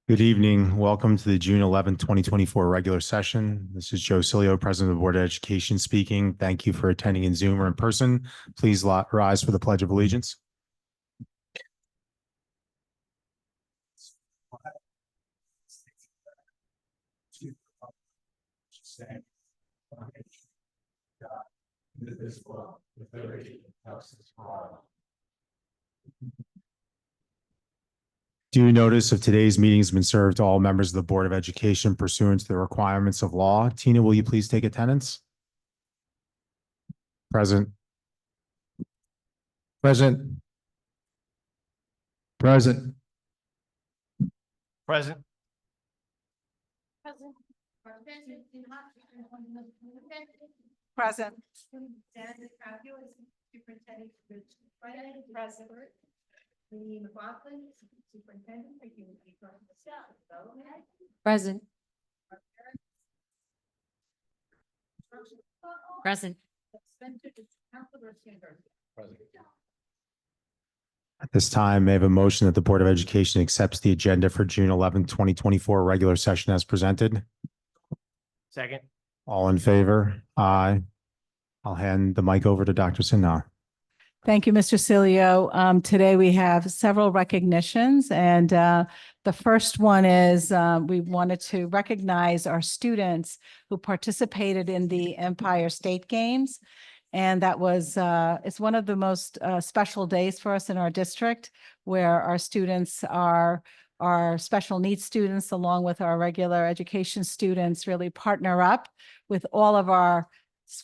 Good evening. Welcome to the June 11th, 2024 regular session. This is Joe Cilio, President of the Board of Education speaking. Thank you for attending in Zoom or in person. Please rise for the Pledge of Allegiance. Due notice of today's meeting has been served to all members of the Board of Education pursuant to the requirements of law. Tina, will you please take attendance? Present. Present. Present. Present. Present. Present. Lee McLaughlin, Superintendent for Human Resources. Present. Present. At this time, may I have a motion that the Board of Education accepts the agenda for June 11th, 2024 regular session as presented? Second. All in favor? Aye. I'll hand the mic over to Dr. Sinha. Thank you, Mr. Cilio. Today we have several recognitions, and the first one is we wanted to recognize our students who participated in the Empire State Games. And that was, it's one of the most special days for us in our district, where our students are our special needs students, along with our regular education students, really partner up with all of our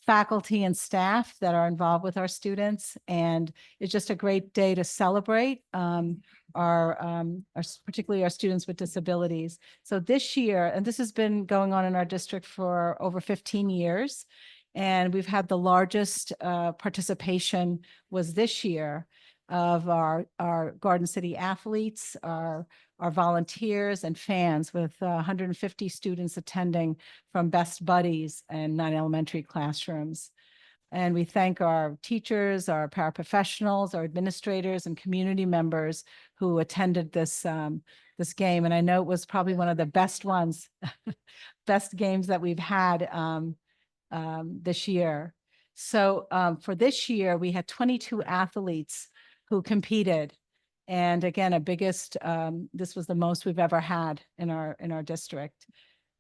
faculty and staff that are involved with our students. And it's just a great day to celebrate particularly our students with disabilities. So this year, and this has been going on in our district for over 15 years, and we've had the largest participation was this year of our Garden City athletes, our volunteers and fans, with 150 students attending from Best Buddies and 9 elementary classrooms. And we thank our teachers, our paraprofessionals, our administrators, and community members who attended this this game. And I know it was probably one of the best ones, best games that we've had this year. So for this year, we had 22 athletes who competed. And again, this was the most we've ever had in our district.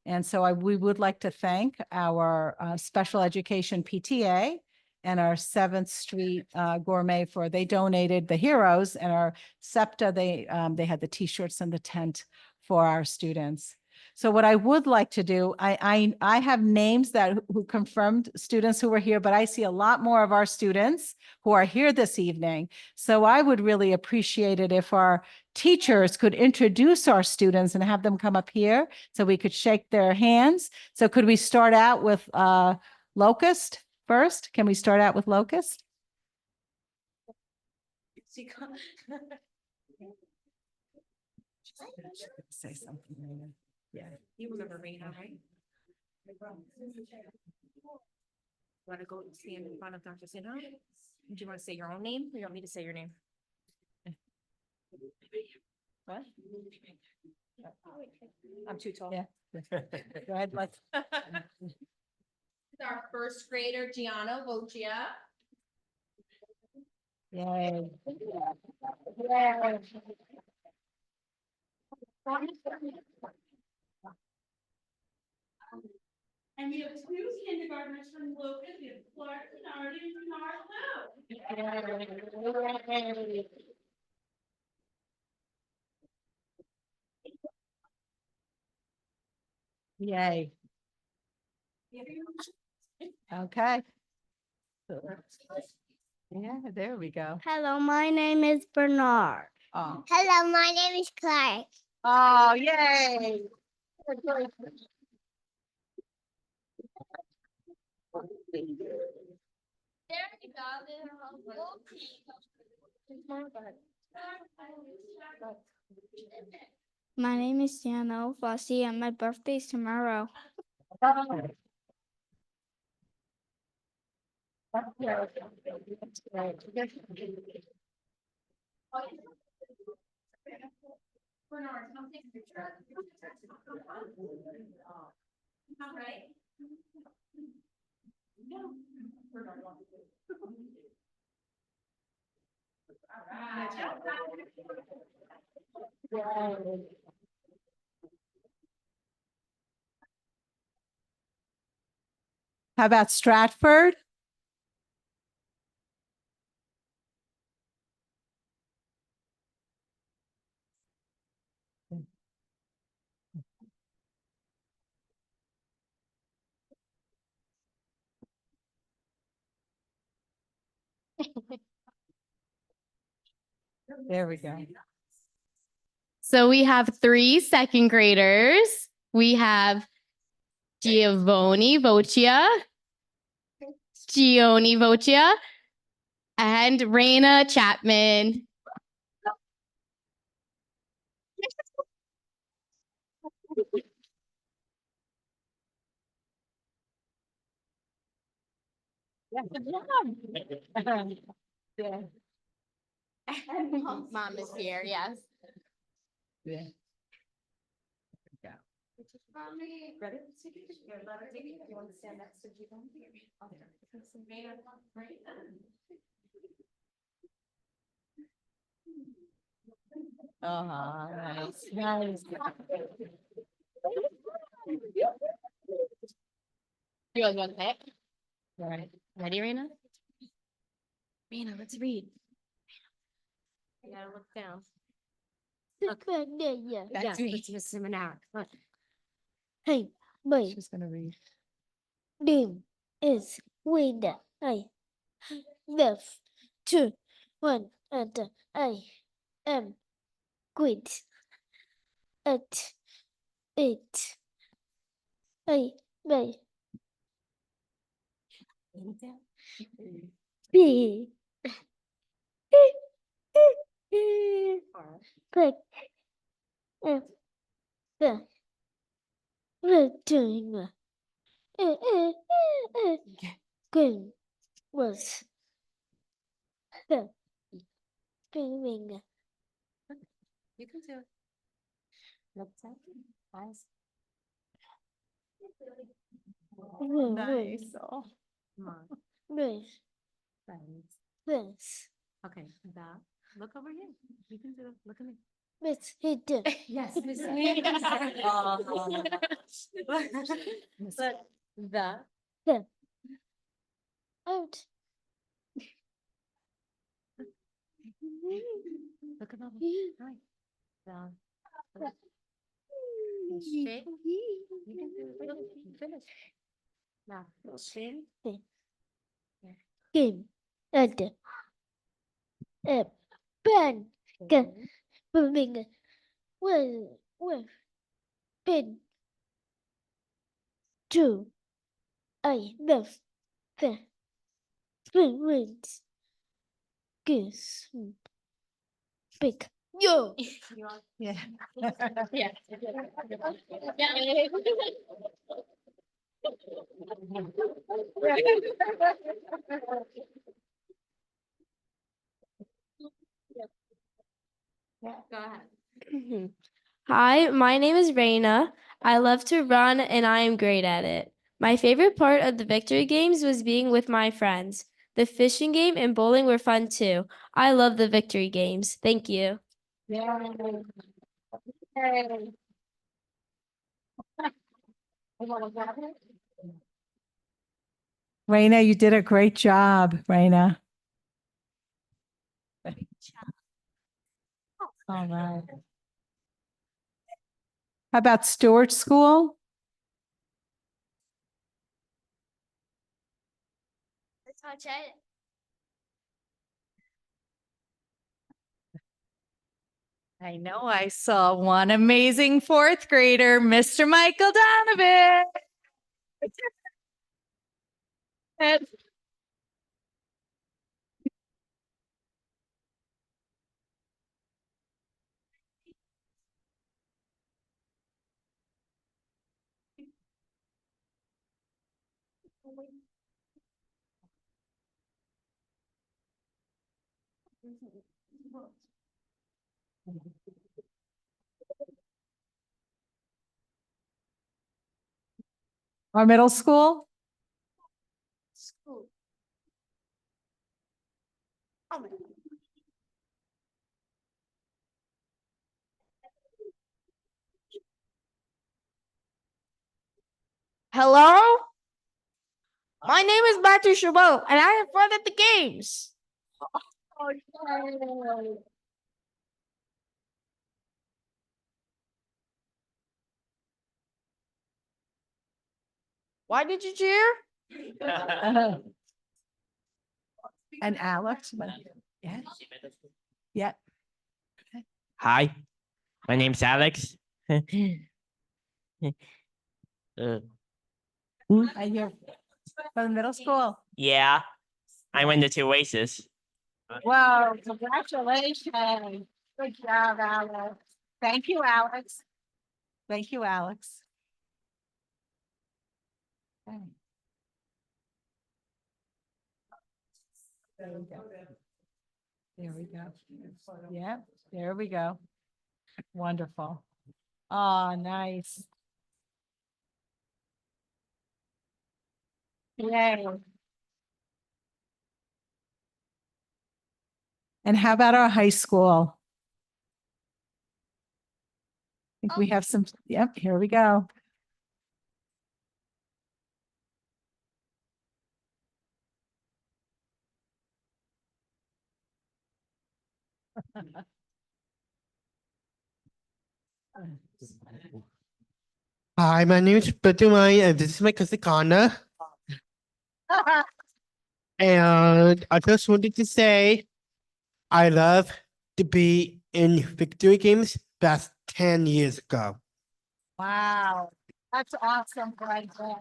And so we would like to thank our special education PTA and our 7th Street Gourmet they donated the heroes, and our SEPTA, they had the t-shirts and the tent for our students. So what I would like to do, I have names who confirmed students who were here, but I see a lot more of our students who are here this evening. So I would really appreciate it if our teachers could introduce our students and have them come up here so we could shake their hands. So could we start out with Locust first? Can we start out with Locust? Say something later. Yeah. You remember Rena, right? Want to go stand in front of Dr. Sinha? Do you want to say your own name, or you want me to say your name? What? I'm too tall. Yeah. Go ahead, let's. Our first grader, Gianna Vogia. Yay. And we have 2 kindergartners from Locust. We have Clark Bernardi and Bernard Lou. Yay. Okay. Yeah, there we go. Hello, my name is Bernard. Oh, Hello, my name is Clark. oh, yay. My name is Jana Flossie and my birthday is tomorrow. How about Stratford? There we go. So we have 3 second graders. We have Giovanni Vocia, and Raina Chapman. Mom is here, yes. Yeah. Oh, nice, nice. You guys want to say it? All right. Ready, Raina? Raina, let's read. You gotta look down. Yeah. That's me. Miss Seminara. Hey, my She's gonna read. name is Wanda. I live 2, 1, and I am great at it. I may be quick and the return. Good was the screaming. You can do it. Look up. Eyes. Nice. Oh. Come on. Nice. Friends. This. Okay, that. Look over here. You can do it. Look at me. Miss Hidden. Yes, Miss Me. The. Out. Look at me. Hi. The. Straight. You can do it. Look, you finished. Now, straight. Game. And pen. Can moving. Well, pin. 2. I love the words. Goose. Big. Yo. Yeah. Yeah. Go ahead. Hi, my name is Raina. I love to run and I am great at it. My favorite part of the victory games was being with my friends. The fishing game and bowling were fun too. I love the victory games. Thank you. Raina, you did a great job, Raina. All right. How about Stewart School? Let's watch it. I know I saw one amazing fourth grader, Mr. Michael Donovan. And- Our middle school. Hello? My name is Matthew Chabot, and I have fun at the games. Why did you cheer? And Alex. Yeah. Yeah. Hi, my name's Alex. I hear from middle school. Yeah, I went to two races. Wow, congratulations. Good job, Alex. Thank you, Alex. Thank you, Alex. Okay. There we go. There we go. Yeah, there we go. Wonderful. Oh, nice. Yay. And how about our high school? I think we have some, yep, here we go. Hi, my name is Pratumai, and this is my cousin Connor. And I just wanted to say, I love to be in victory games past 10 years ago. Wow, that's awesome, right there.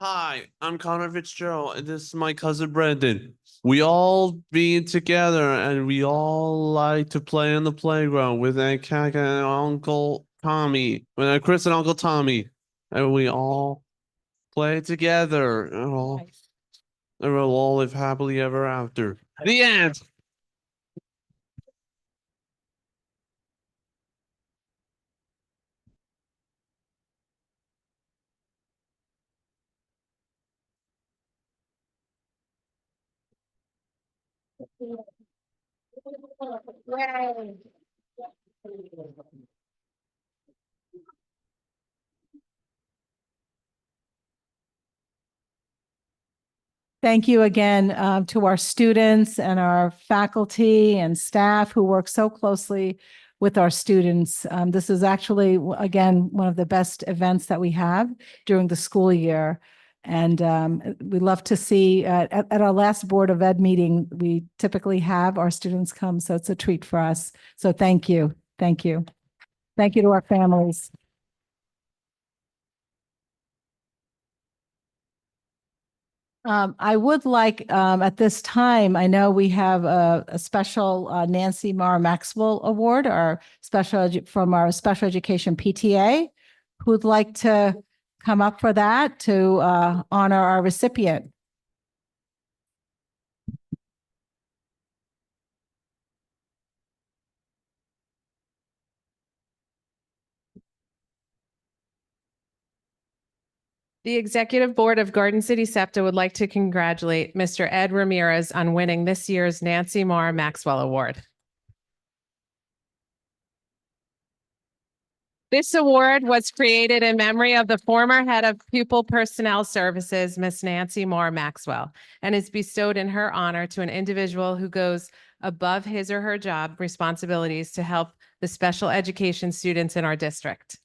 Hi, I'm Connor Fitzgerald, and this is my cousin Brendan. We all be together, and we all like to play in the playground with Aunt Kaka and Uncle Tommy, with Chris and Uncle Tommy, and we all play together, Nice. and we'll all live happily ever after. The end. Yay. Thank you again to our students and our faculty and staff who work so closely with our students. This is actually, again, one of the best events that we have during the school year. And we love to see at our last Board of Ed meeting, we typically have our students come. So it's a treat for us. So thank you. Thank you. Thank you to our families. I would like, at this time, I know we have a special Nancy Marr Maxwell Award, our from our special education PTA, who'd like to come up for that to honor our recipient. The Executive Board of Garden City SEPTA would like to congratulate Mr. Ed Ramirez on winning this year's Nancy Marr Maxwell Award. This award was created in memory of the former head of Pupil Personnel Services, Miss Nancy Marr Maxwell, and is bestowed in her honor to an individual who goes above his or her job responsibilities to help the special education students in our district.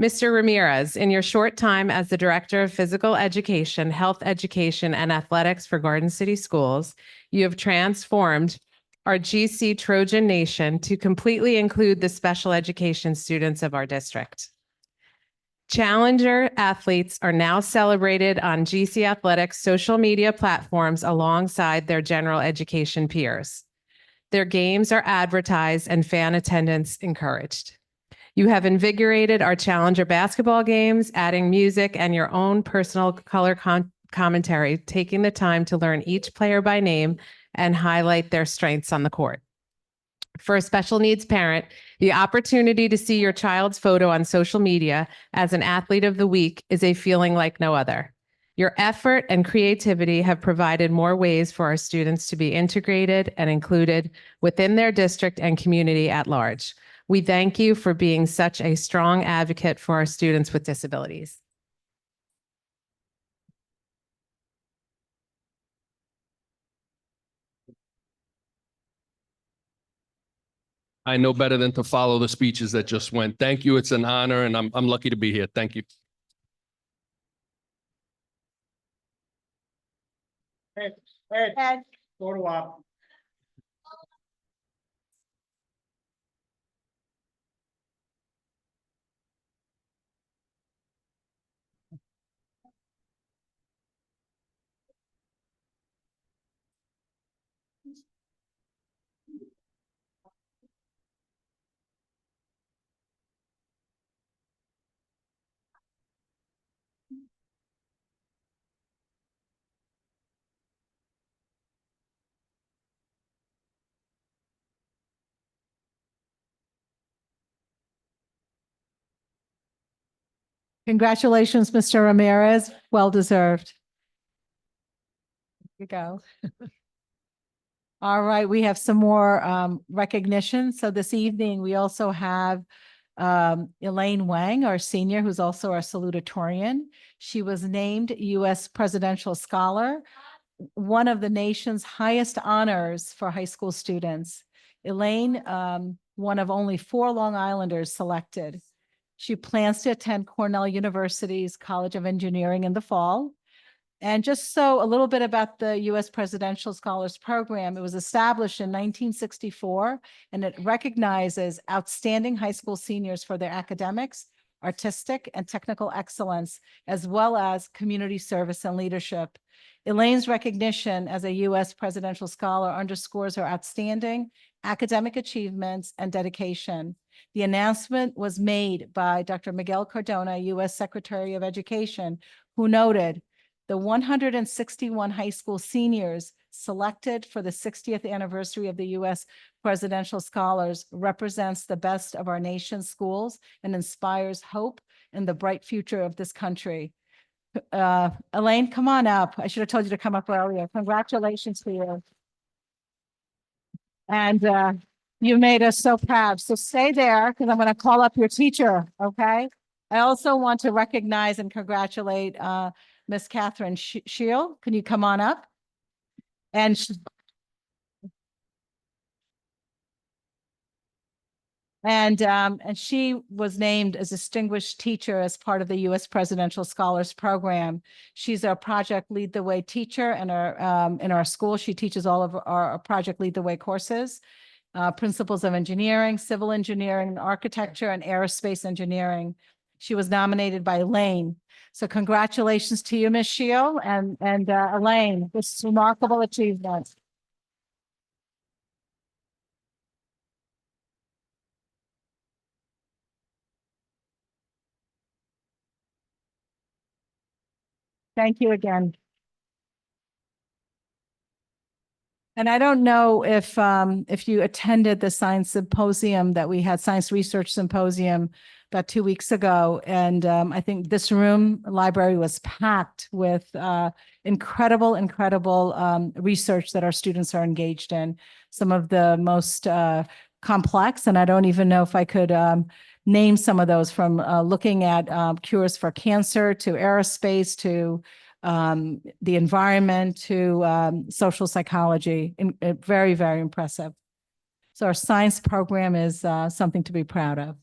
Mr. Ramirez, in your short time as the Director of Physical Education, Health Education, and Athletics for Garden City Schools, you have transformed our GC Trojan Nation to completely include the special education students of our district. Challenger athletes are now celebrated on GC Athletics social media platforms alongside their general education peers. Their games are advertised and fan attendance encouraged. You have invigorated our Challenger basketball games, adding music and your own personal color commentary, taking the time to learn each player by name and highlight their strengths on the court. For a special needs parent, the opportunity to see your child's photo on social media as an athlete of the week is a feeling like no other. Your effort and creativity have provided more ways for our students to be integrated and included within their district and community at large. We thank you for being such a strong advocate for our students with disabilities. I know better than to follow the speeches that just went. Thank you. It's an honor, and I'm lucky to be here. Thank you. Photo op. Congratulations, Mr. Ramirez. Well deserved. Here you go. All right, we have some more recognition. So this evening, we also have Elaine Wang, our senior, who's also our salutatorian. She was named U.S. Presidential Scholar, one of the nation's highest honors for high school students. Elaine, one of only 4 Long Islanders selected. She plans to attend Cornell University's College of Engineering in the fall. And just so a little bit about the U.S. Presidential Scholars Program, it was established in 1964, and it recognizes outstanding high school seniors for their academics, artistic, and technical excellence, as well as community service and leadership. Elaine's recognition as a U.S. Presidential Scholar underscores her outstanding academic achievements and dedication. The announcement was made by Dr. Miguel Cardona, U.S. Secretary of Education, who noted the 161 high school seniors selected for the 60th anniversary of the U.S. Presidential Scholars represents the best of our nation's schools and inspires hope in the bright future of this country. Elaine, come on up. I should have told you to come up earlier. Congratulations to you. And you made us so proud. So stay there because I'm going to call up your teacher, okay? I also want to recognize and congratulate Miss Catherine Shield. Can you come on up? And she was named as Distinguished Teacher as part of the U.S. Presidential Scholars Program. She's our Project Lead the Way teacher in our school. She teaches all of our Project Lead the Way courses, Principles of Engineering, Civil Engineering, Architecture, and Aerospace Engineering. She was nominated by Elaine. So congratulations to you, Ms. Shield and Elaine, this remarkable achievement. Thank you again. And I don't know if you attended the science symposium that we had, science research symposium about 2 weeks ago. And I think this library was packed with incredible research that our students are engaged in. Some of the most complex, and I don't even know if I could name some of those, from looking at cures for cancer to aerospace to the environment to social psychology. Very, very impressive. So our science program is something to be proud of.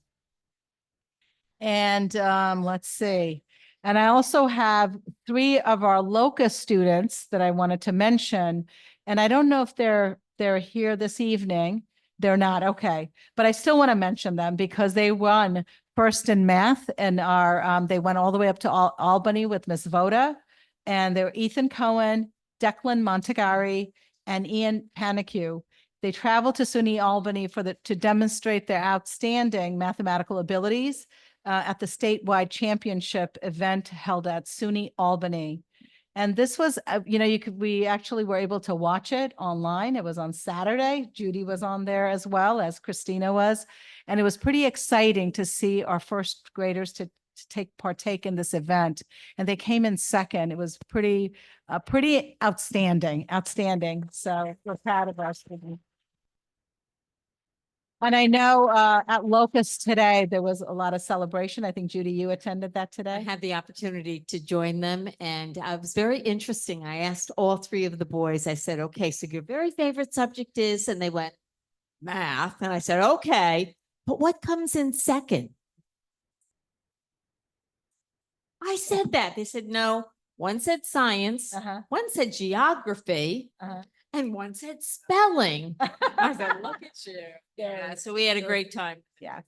And let's see. And I also have 3 of our locus students that I wanted to mention. And I don't know if they're they're here this evening. They're not, okay. But I still want to mention them because they won first in math and they went all the way up to Albany with Miss Voda. And they were Ethan Cohen, Declan Montegari, and Ian Panicu. They traveled to SUNY Albany to demonstrate their outstanding mathematical abilities at the statewide championship event held at SUNY Albany. And this was, we actually were able to watch it online. It was on Saturday. Judy was on there as well as Christina was. And it was pretty exciting to see our first graders to partake in this event. And they came in second. It was pretty outstanding. So we're proud of our students. And I know at Locust today, there was a lot of celebration. I think, Judy, you attended that today. I had the opportunity to join them and it was very interesting. I asked all three of the boys, I said, okay, so your very favorite subject is, and they went, math. And I said, okay, but what comes in second? I said that. They said, no, one said science, one said geography, and one said spelling. I said, look at you. Yeah, so we had a great time. Yeah.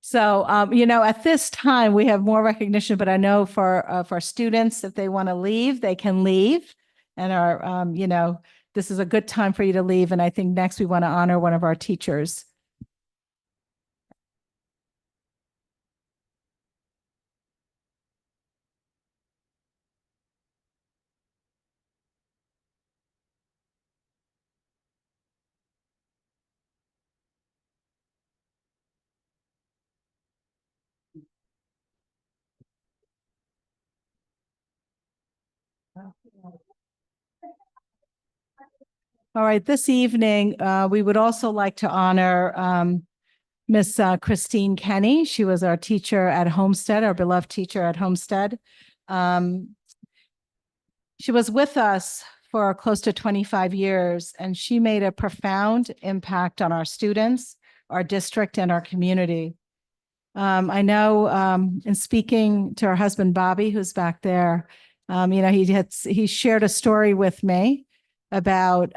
So, at this time, we have more recognition, but I know for students, if they want to leave, they can leave. And this is a good time for you to leave. And I think next we want to honor one of our teachers. All right, this evening, we would also like to honor Miss Christine Kenny. She was our teacher at Homestead, our beloved teacher at Homestead. She was with us for close to 25 years, and she made a profound impact on our students, our district, and our community. I know in speaking to her husband, Bobby, who's back there, he shared a story with me about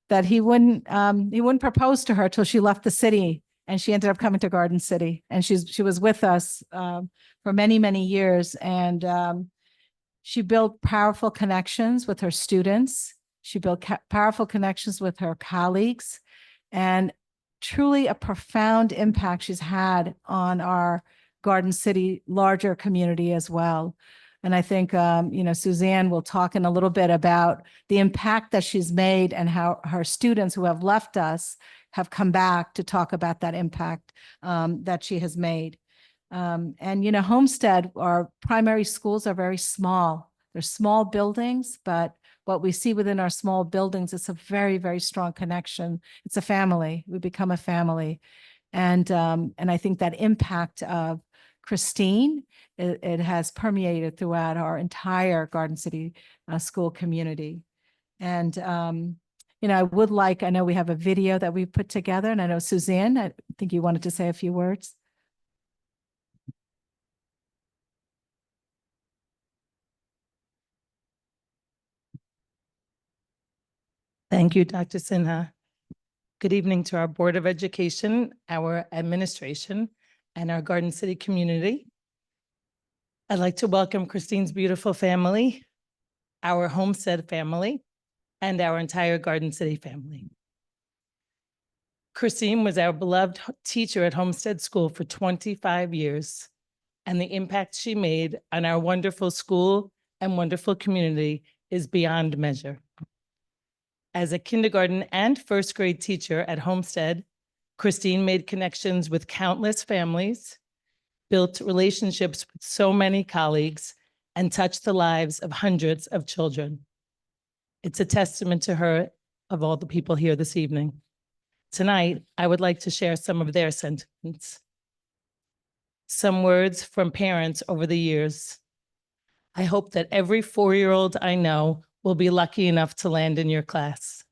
that he wouldn't propose to her till she left the city, and she ended up coming to Garden City, and she was with us for many, many years, and she built powerful connections with her students. She built powerful connections with her colleagues, and truly a profound impact she's had on our Garden City larger community as well. And I think, Suzanne will talk in a little bit about the impact that she's made and how her students who have left us have come back to talk about that impact that she has made. Homestead, our primary schools are very small. They're small buildings, but what we see within our small buildings, it's a very, very strong connection. It's a family. We become a family. And I think that impact of Christine, it has permeated throughout our entire Garden City school community. And, I know we have a video that we put together, and I know Suzanne, I think you wanted to say a few words. Thank you, Dr. Sinha. Good evening to our Board of Education, our administration, and our Garden City community. I'd like to welcome Christine's beautiful family, our Homestead family, and our entire Garden City family. Christine was our beloved teacher at Homestead School for 25 years, and the impact she made on our wonderful school and wonderful community is beyond measure. As a kindergarten and first grade teacher at Homestead, Christine made connections with countless families, built relationships with so many colleagues, and touched the lives of hundreds of children. It's a testament to her of all the people here this evening. Tonight, I would like to share some of their sentiments. Some words from parents over the years. I hope that every 4-year-old I know will be lucky enough to land in your class.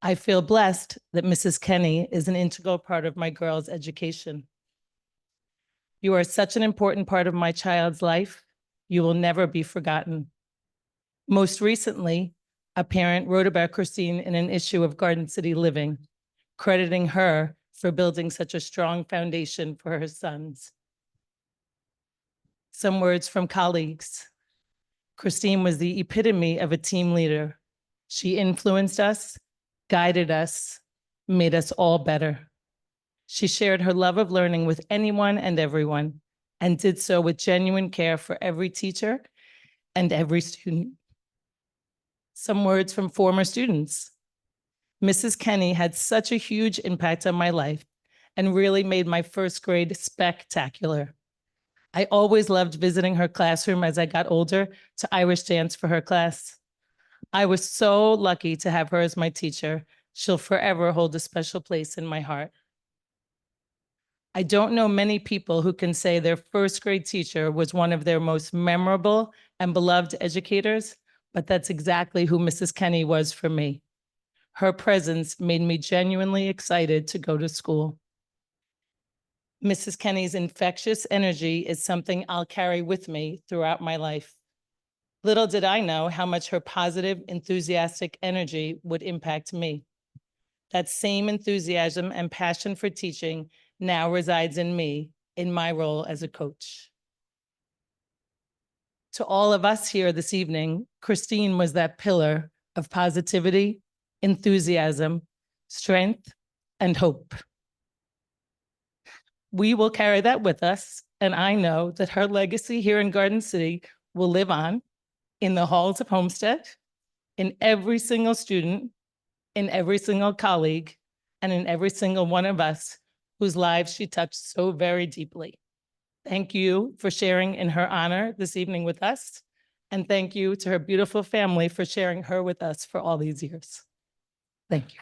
I feel blessed that Mrs. Kenny is an integral part of my girls' education. You are such an important part of my child's life. You will never be forgotten. Most recently, a parent, wrote about Christine in an issue of Garden City Living, crediting her for building such a strong foundation for her sons. Some words from colleagues. Christine was the epitome of a team leader. She influenced us, guided us, made us all better. She shared her love of learning with anyone and everyone, and did so with genuine care for every teacher and every student. Some words from former students. Mrs. Kenny had such a huge impact on my life and really made my first grade spectacular. I always loved visiting her classroom as I got older to Irish dance for her class. I was so lucky to have her as my teacher. She'll forever hold a special place in my heart. I don't know many people who can say their first grade teacher was one of their most memorable and beloved educators, but that's exactly who Mrs. Kenny was for me. Her presence made me genuinely excited to go to school. Mrs. Kenny's infectious energy is something I'll carry with me throughout my life. Little did I know how much her positive, enthusiastic energy would impact me. That same enthusiasm and passion for teaching now resides in me in my role as a coach. To all of us here this evening, Christine was that pillar of positivity, enthusiasm, strength, and hope. We will carry that with us, and I know that her legacy here in Garden City will live on in the halls of Homestead, in every single student, in every single colleague, and in every single one of us whose lives she touched so very deeply. Thank you for sharing in her honor this evening with us, and thank you to her beautiful family for sharing her with us for all these years. Thank you.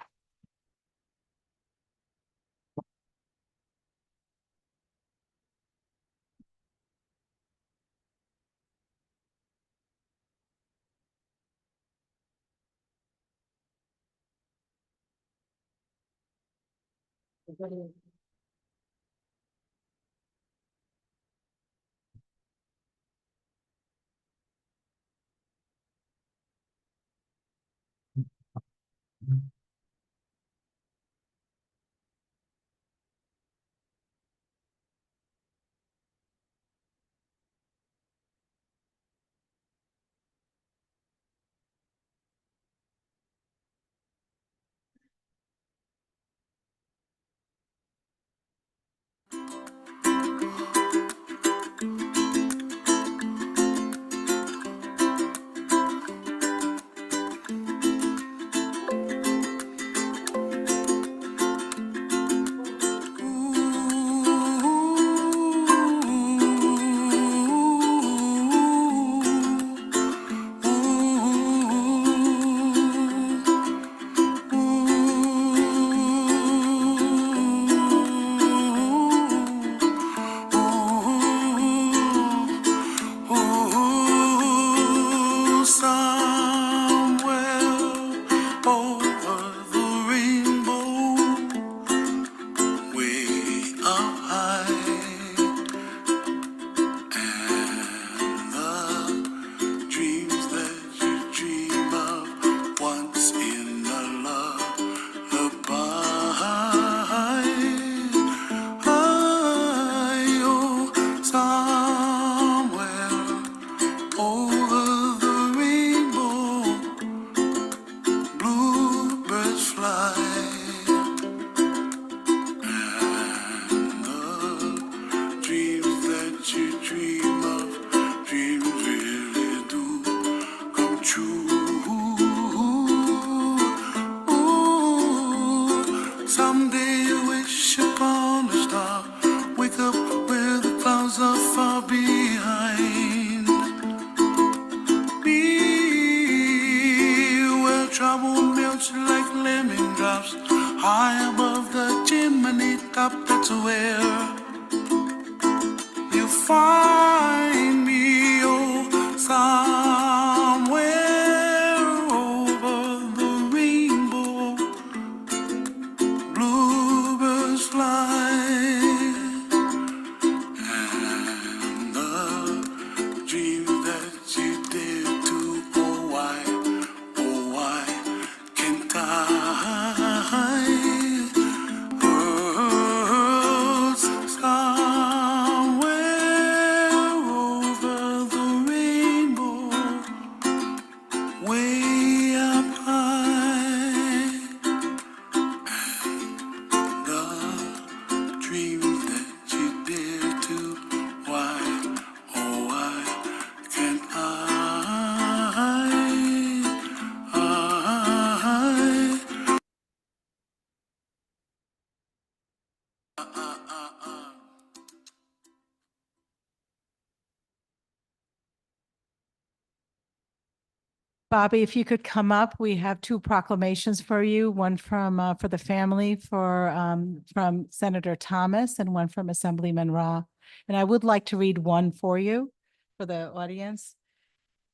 Bobby, if you could come up, we have two proclamations for you, one for the family from Senator Thomas and one from Assemblyman Ra. And I would like to read one for you, for the audience.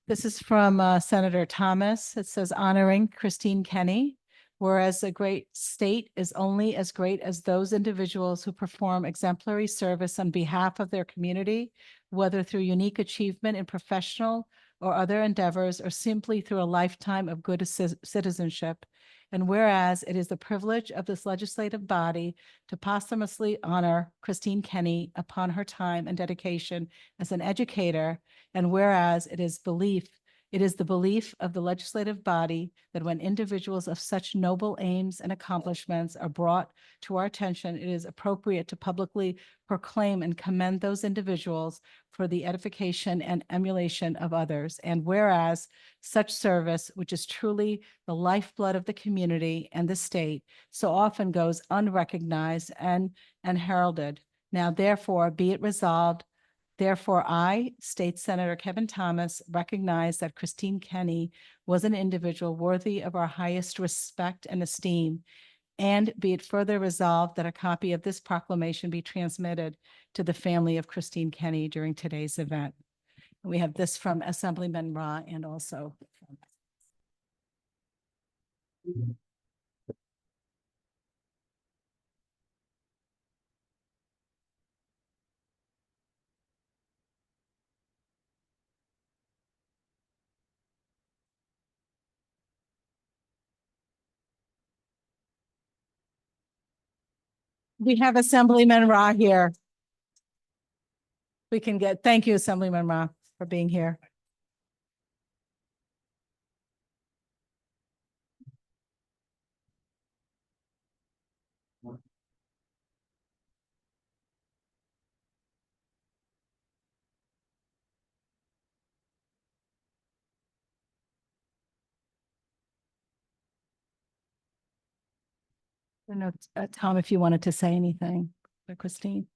This is from Senator Thomas. It says, honoring Christine Kenny. Whereas a great state is only as great as those individuals who perform exemplary service on behalf of their community, whether through unique achievement in professional or other endeavors, or simply through a lifetime of good citizenship. And whereas it is the privilege of this legislative body to posthumously honor Christine Kenny upon her time and dedication as an educator, and whereas it is the belief of the legislative body that when individuals of such noble aims and accomplishments are brought to our attention, it is appropriate to publicly proclaim and commend those individuals for the edification and emulation of others. And whereas such service, which is truly the lifeblood of the community and the state, so often goes unrecognized and heralded. Now, therefore, be it resolved. Therefore, I, State Senator Kevin Thomas, recognize that Christine Kenny was an individual worthy of our highest respect and esteem. And be it further resolved that a copy of this proclamation be transmitted to the family of Christine Kenny during today's event. And we have this from Assemblyman Ra and also from we have Assemblyman Ra here. We can get, thank you, Assemblyman Ra, for being here. I don't know, Tom, if you wanted to say anything, or Christine.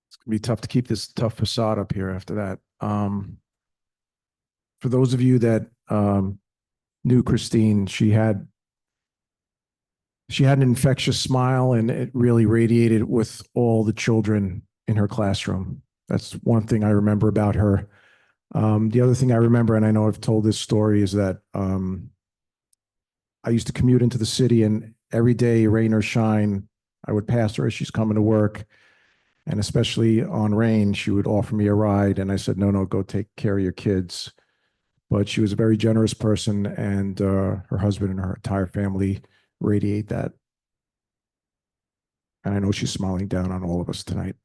It's gonna be tough to keep this tough facade up here after that. For those of you that knew Christine, she had an infectious smile, and it really radiated with all the children in her classroom. That's one thing I remember about her. The other thing I remember, and I know I've told this story, is that I used to commute into the city, and every day, rain or shine, I would pass her as she's coming to work. And especially on rain, she would offer me a ride. And I said, no, go take care of your kids. But she was a very generous person, and her husband and her entire family radiate that. And I know she's smiling down on all of us tonight.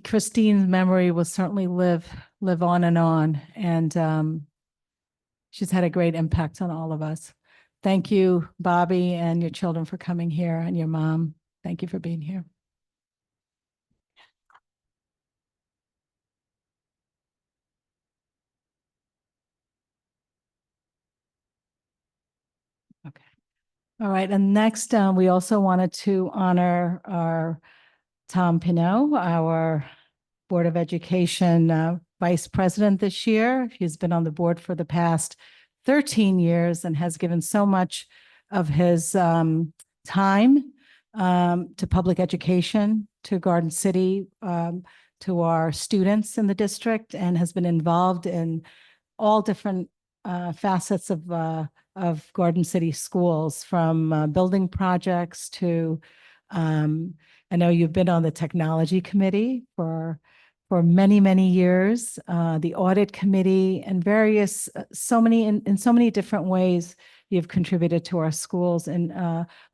Christine's memory will certainly live on, and she's had a great impact on all of us. Thank you, Bobby, and your children for coming here, and your mom. Thank you for being here. Okay. All right, and next, we also wanted to honor our Tom Pinot, our Board of Education Vice President this year. He's been on the board for the past 13 years and has given so much of his time to public education, to Garden City, to our students in the district, and has been involved in all different facets of Garden City schools, from building projects to I know you've been on the technology committee for many, many years, the audit committee, and various, in so many different ways you've contributed to our schools, and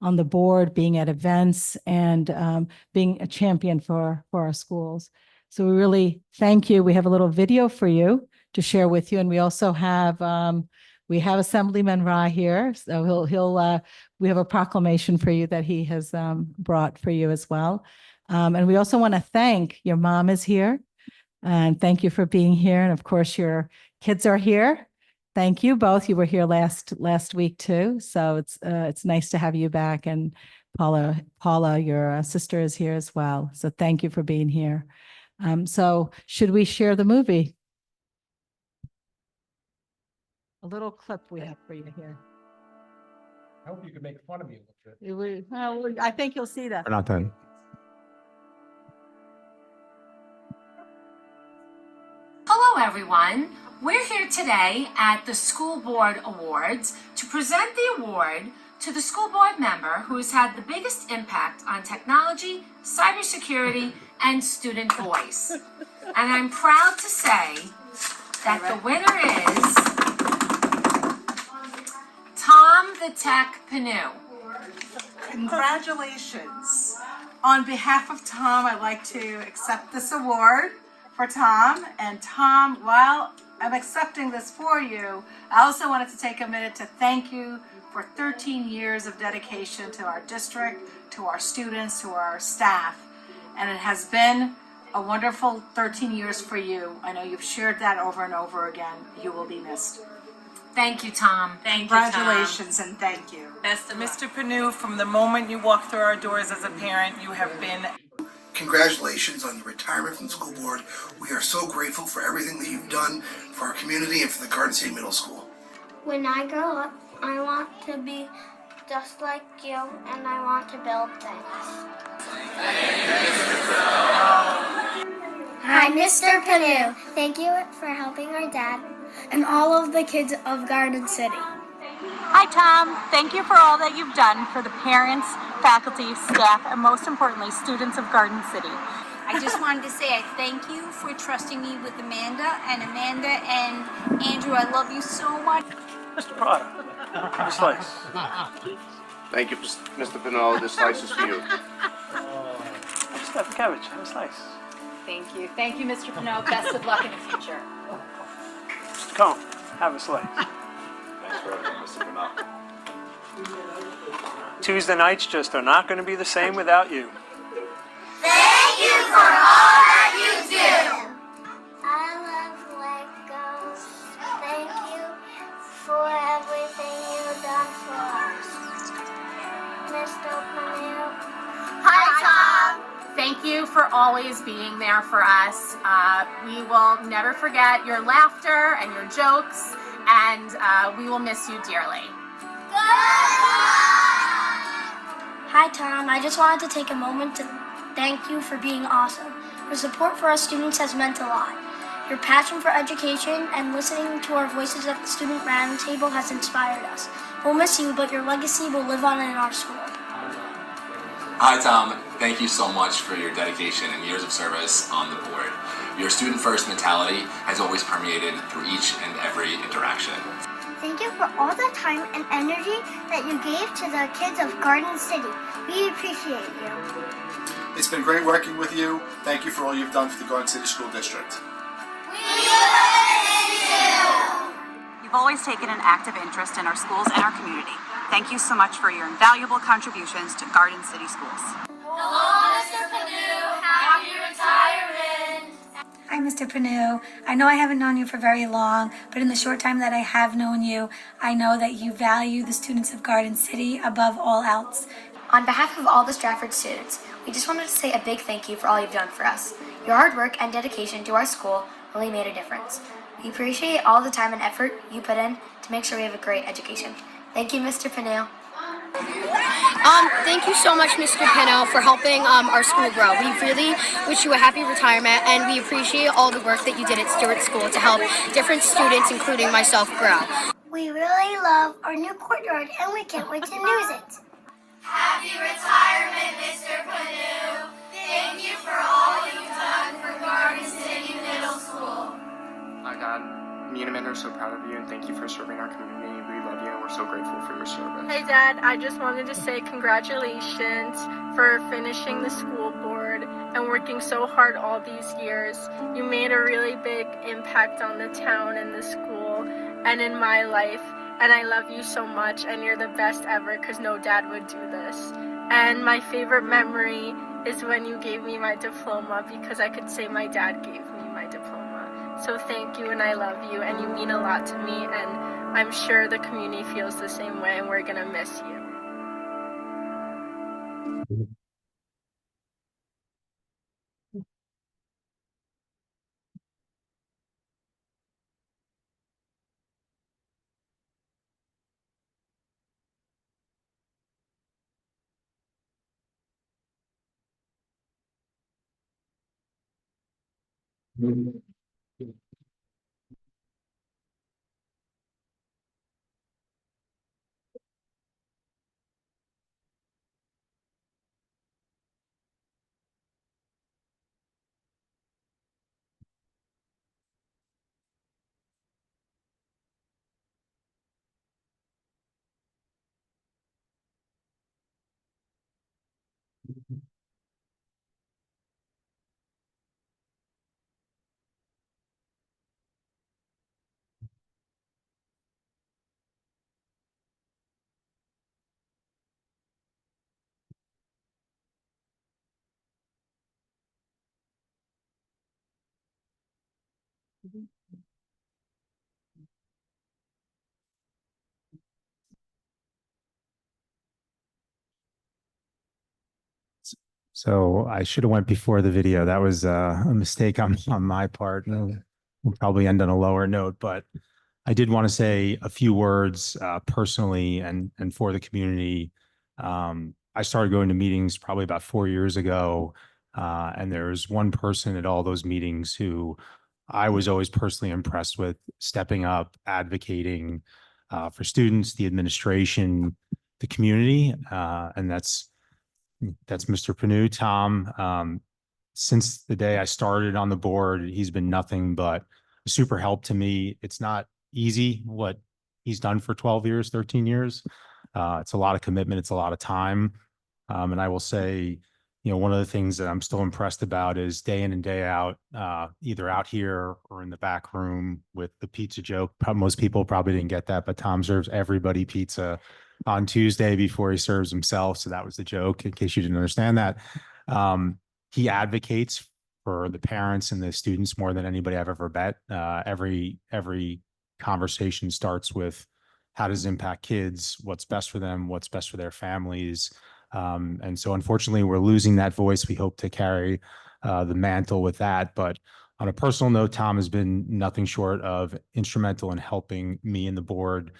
on the board, being at events, and being a champion for our schools. So we really thank you. We have a little video for you to share with you, and we also have we have Assemblyman Ra here, so we have a proclamation for you that he has brought for you as well. And we also want to thank, your mom is here, and thank you for being here. And of course, your kids are here. Thank you both. You were here last week too, so it's nice to have you back. And Paula, your sister is here as well. So thank you for being here. So should we share the movie? A little clip we have for you here. I hope you can make fun of me a little bit. Well, I think you'll see that. We're not done. Hello, everyone. We're here today at the School Board Awards to present the award to the school board member who has had the biggest impact on technology, cybersecurity, and student voice. And I'm proud to say that the winner is Tom the Tech Panu. Congratulations. On behalf of Tom, I'd like to accept this award for Tom. And Tom, while I'm accepting this for you, I also wanted to take a minute to thank you for 13 years of dedication to our district, to our students, to our staff. And it has been a wonderful 13 years for you. I know you've shared that over and over again. You will be missed. Thank you, Tom. Thank you, Tom. Congratulations and thank you. Best of luck. Mr. Panu, from the moment you walked through our doors as a parent, you have been. Congratulations on your retirement from the school board. We are so grateful for everything that you've done for our community and for the Garden City Middle School. When I grow up, I want to be just like you, and I want to build things. Hi, Mr. Panu. Thank you for helping our dad and all of the kids of Garden City. Hi, Tom. Thank you for all that you've done for the parents, faculty, staff, and most importantly, students of Garden City. I just wanted to say I thank you for trusting me with Amanda and Andrew. I love you so much. Mr. Prada, have a slice. Thank you, Mr. Pinot. This slice is for you. Mr. Cabbage, have a slice. Thank you. Thank you, Mr. Pinot. Best of luck in the future. Mr. Cohn, have a slice. Thanks for everything, Mr. Pinot. Tuesday nights just are not going to be the same without you. Thank you for all that you do. I love Legos. Thank you for everything you've done for us. Mr. Panu. Hi, Tom. Thank you for always being there for us. We will never forget your laughter and your jokes, and we will miss you dearly. Hi, Tom. I just wanted to take a moment to thank you for being awesome. Your support for us students has meant a lot. Your passion for education and listening to our voices at the Student Roundtable has inspired us. We'll miss you, but your legacy will live on in our school. Hi, Tom. Thank you so much for your dedication and years of service on the board. Your student-first mentality has always permeated through each and every interaction. Thank you for all the time and energy that you gave to the kids of Garden City. We appreciate you. It's been great working with you. Thank you for all you've done for the Garden City School District. You've always taken an active interest in our schools and our community. Thank you so much for your invaluable contributions to Garden City Schools. Hello, Mr. Panu. Happy retirement. Hi, Mr. Panu. I know I haven't known you for very long, but in the short time that I have known you, I know that you value the students of Garden City above all else. On behalf of all the Stratford students, we just wanted to say a big thank you for all you've done for us. Your hard work and dedication to our school really made a difference. We appreciate all the time and effort you put in to make sure we have a great education. Thank you, Mr. Panu. Thank you so much, Mr. Pino, for helping our school grow. We really wish you a happy retirement, and we appreciate all the work that you did at Stewart School to help different students, including myself, grow. We really love our new courtyard, and we can't wait to use it. Happy retirement, Mr. Panu. Thank you for all you've done for Garden City Middle School. Hi, Dad. Me and Amanda are so proud of you, and thank you for serving our community. We love you, and we're so grateful for your service. Hey, Dad. I just wanted to say congratulations for finishing the school board and working so hard all these years. You made a really big impact on the town and the school and in my life. And I love you so much, and you're the best ever, because no dad would do this. And my favorite memory is when you gave me my diploma, because I could say my dad gave me my diploma. So thank you, and I love you, and you mean a lot to me, and I'm sure the community feels the same way, and we're gonna miss you. So I should have went before the video. That was a mistake on my part. We'll probably end on a lower note, but I did want to say a few words personally and for the community. I started going to meetings probably about 4 years ago, and there was one person at all those meetings who I was always personally impressed with, stepping up, advocating for students, the administration, the community, and that's Mr. Panu. Tom, since the day I started on the board, he's been nothing but a super help to me. It's not easy what he's done for 12 years, 13 years. It's a lot of commitment. It's a lot of time. And I will say, one of the things that I'm still impressed about is day in and day out, either out here or in the back room with the pizza joke. Most people probably didn't get that, but Tom serves everybody pizza on Tuesday before he serves himself. So that was the joke, in case you didn't understand that. He advocates for the parents and the students more than anybody I've ever met. Every conversation starts with how does it impact kids, what's best for them, what's best for their families. And so unfortunately, we're losing that voice. We hope to carry the mantle with that. But on a personal note, Tom has been nothing short of instrumental in helping me and the board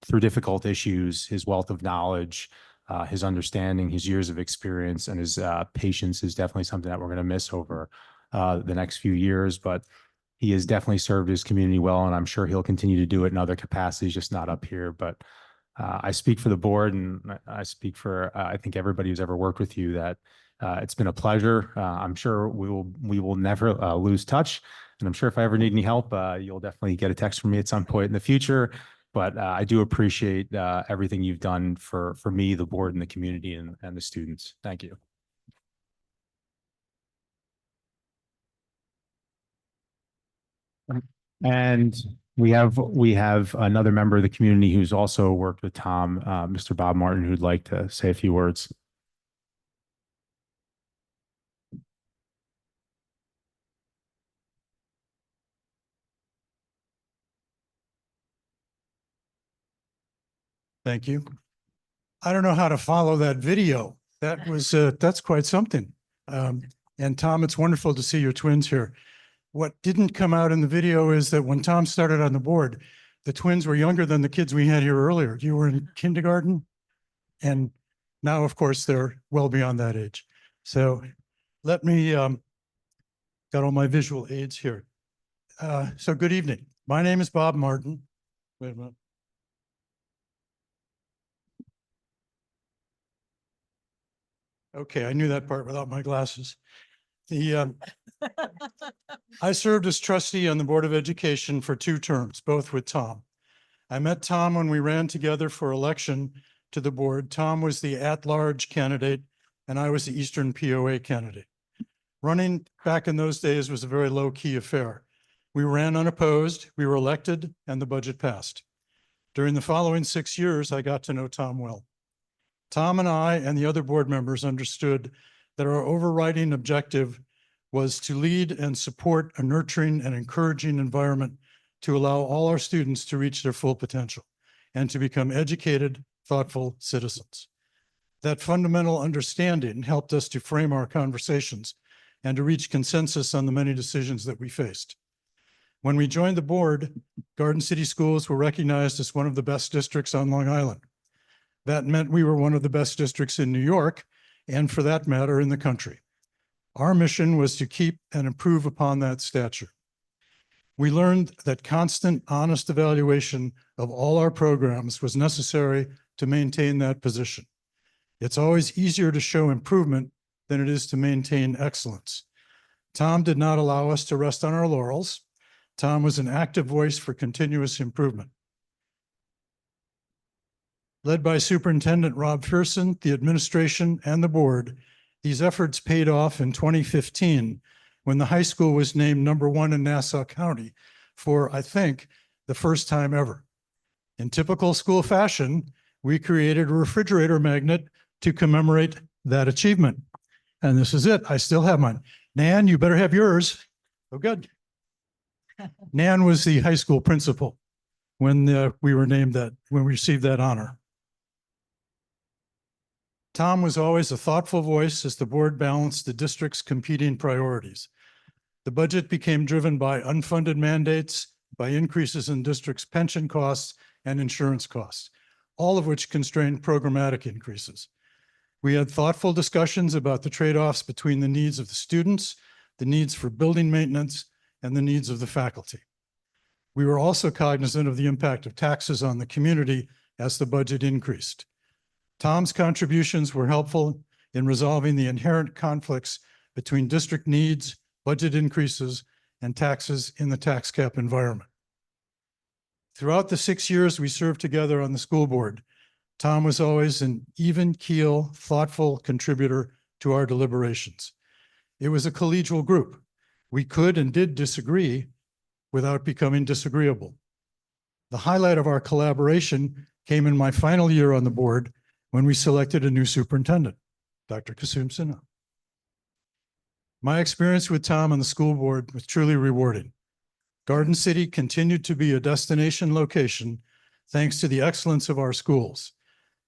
through difficult issues. His wealth of knowledge, his understanding, his years of experience, and his patience is definitely something that we're going to miss over the next few years. But he has definitely served his community well, and I'm sure he'll continue to do it in other capacities, just not up here. But I speak for the board, and I speak for I think everybody who's ever worked with you, that it's been a pleasure. I'm sure we will never lose touch, and I'm sure if I ever need any help, you'll definitely get a text from me at some point in the future. But I do appreciate everything you've done for me, the board, and the community, and the students. Thank you. And we have another member of the community who's also worked with Tom, Mr. Bob Martin, who'd like to say a few words. Thank you. I don't know how to follow that video. That was, that's quite something. And Tom, it's wonderful to see your twins here. What didn't come out in the video is that when Tom started on the board, the twins were younger than the kids we had here earlier. You were in kindergarten, and now, of course, they're well beyond that age. So let me, got all my visual aids here. So good evening. My name is Bob Martin. Wait a minute. Okay, I knew that part without my glasses. I served as trustee on the Board of Education for 2 terms, both with Tom. I met Tom when we ran together for election to the board. Tom was the at-large candidate, and I was the Eastern POA candidate. Running back in those days was a very low-key affair. We ran unopposed, we were elected, and the budget passed. During the following 6 years, I got to know Tom well. Tom and I and the other board members understood that our overriding objective was to lead and support a nurturing and encouraging environment to allow all our students to reach their full potential and to become educated, thoughtful citizens. That fundamental understanding helped us to frame our conversations and to reach consensus on the many decisions that we faced. When we joined the board, Garden City Schools were recognized as one of the best districts on Long Island. That meant we were one of the best districts in New York, and for that matter, in the country. Our mission was to keep and improve upon that stature. We learned that constant, honest evaluation of all our programs was necessary to maintain that position. It's always easier to show improvement than it is to maintain excellence. Tom did not allow us to rest on our laurels. Tom was an active voice for continuous improvement. Led by Superintendent Rob Pearson, the administration, and the board, these efforts paid off in 2015 when the high school was named #1 in Nassau County for, I think, the first time ever. In typical school fashion, we created a refrigerator magnet to commemorate that achievement. And this is it. I still have mine. Nan, you better have yours. Oh, good. Nan was the high school principal when we were named that, when we received that honor. Tom was always a thoughtful voice as the board balanced the district's competing priorities. The budget became driven by unfunded mandates, by increases in district's pension costs and insurance costs, all of which constrained programmatic increases. We had thoughtful discussions about the trade-offs between the needs of the students, the needs for building maintenance, and the needs of the faculty. We were also cognizant of the impact of taxes on the community as the budget increased. Tom's contributions were helpful in resolving the inherent conflicts between district needs, budget increases, and taxes in the tax cap environment. Throughout the 6 years we served together on the school board, Tom was always an even keel, thoughtful contributor to our deliberations. It was a collegial group. We could and did disagree without becoming disagreeable. The highlight of our collaboration came in my final year on the board when we selected a new superintendent, Dr. Kasum Sinha. My experience with Tom on the school board was truly rewarding. Garden City continued to be a destination location thanks to the excellence of our schools.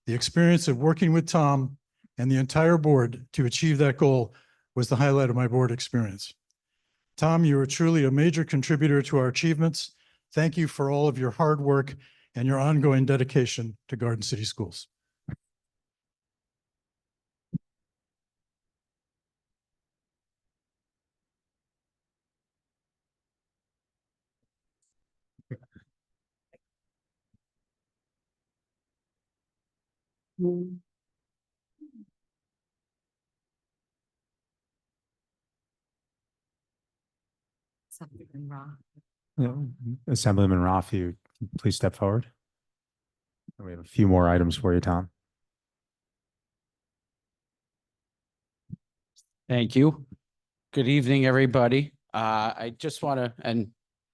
The experience of working with Tom and the entire board to achieve that goal was the highlight of my board experience. Tom, you are truly a major contributor to our achievements. Thank you for all of your hard work and your ongoing dedication to Garden City Schools. Assemblyman Roth, you please step forward. We have a few more items for you, Tom. Thank you. Good evening, everybody. I just want to, and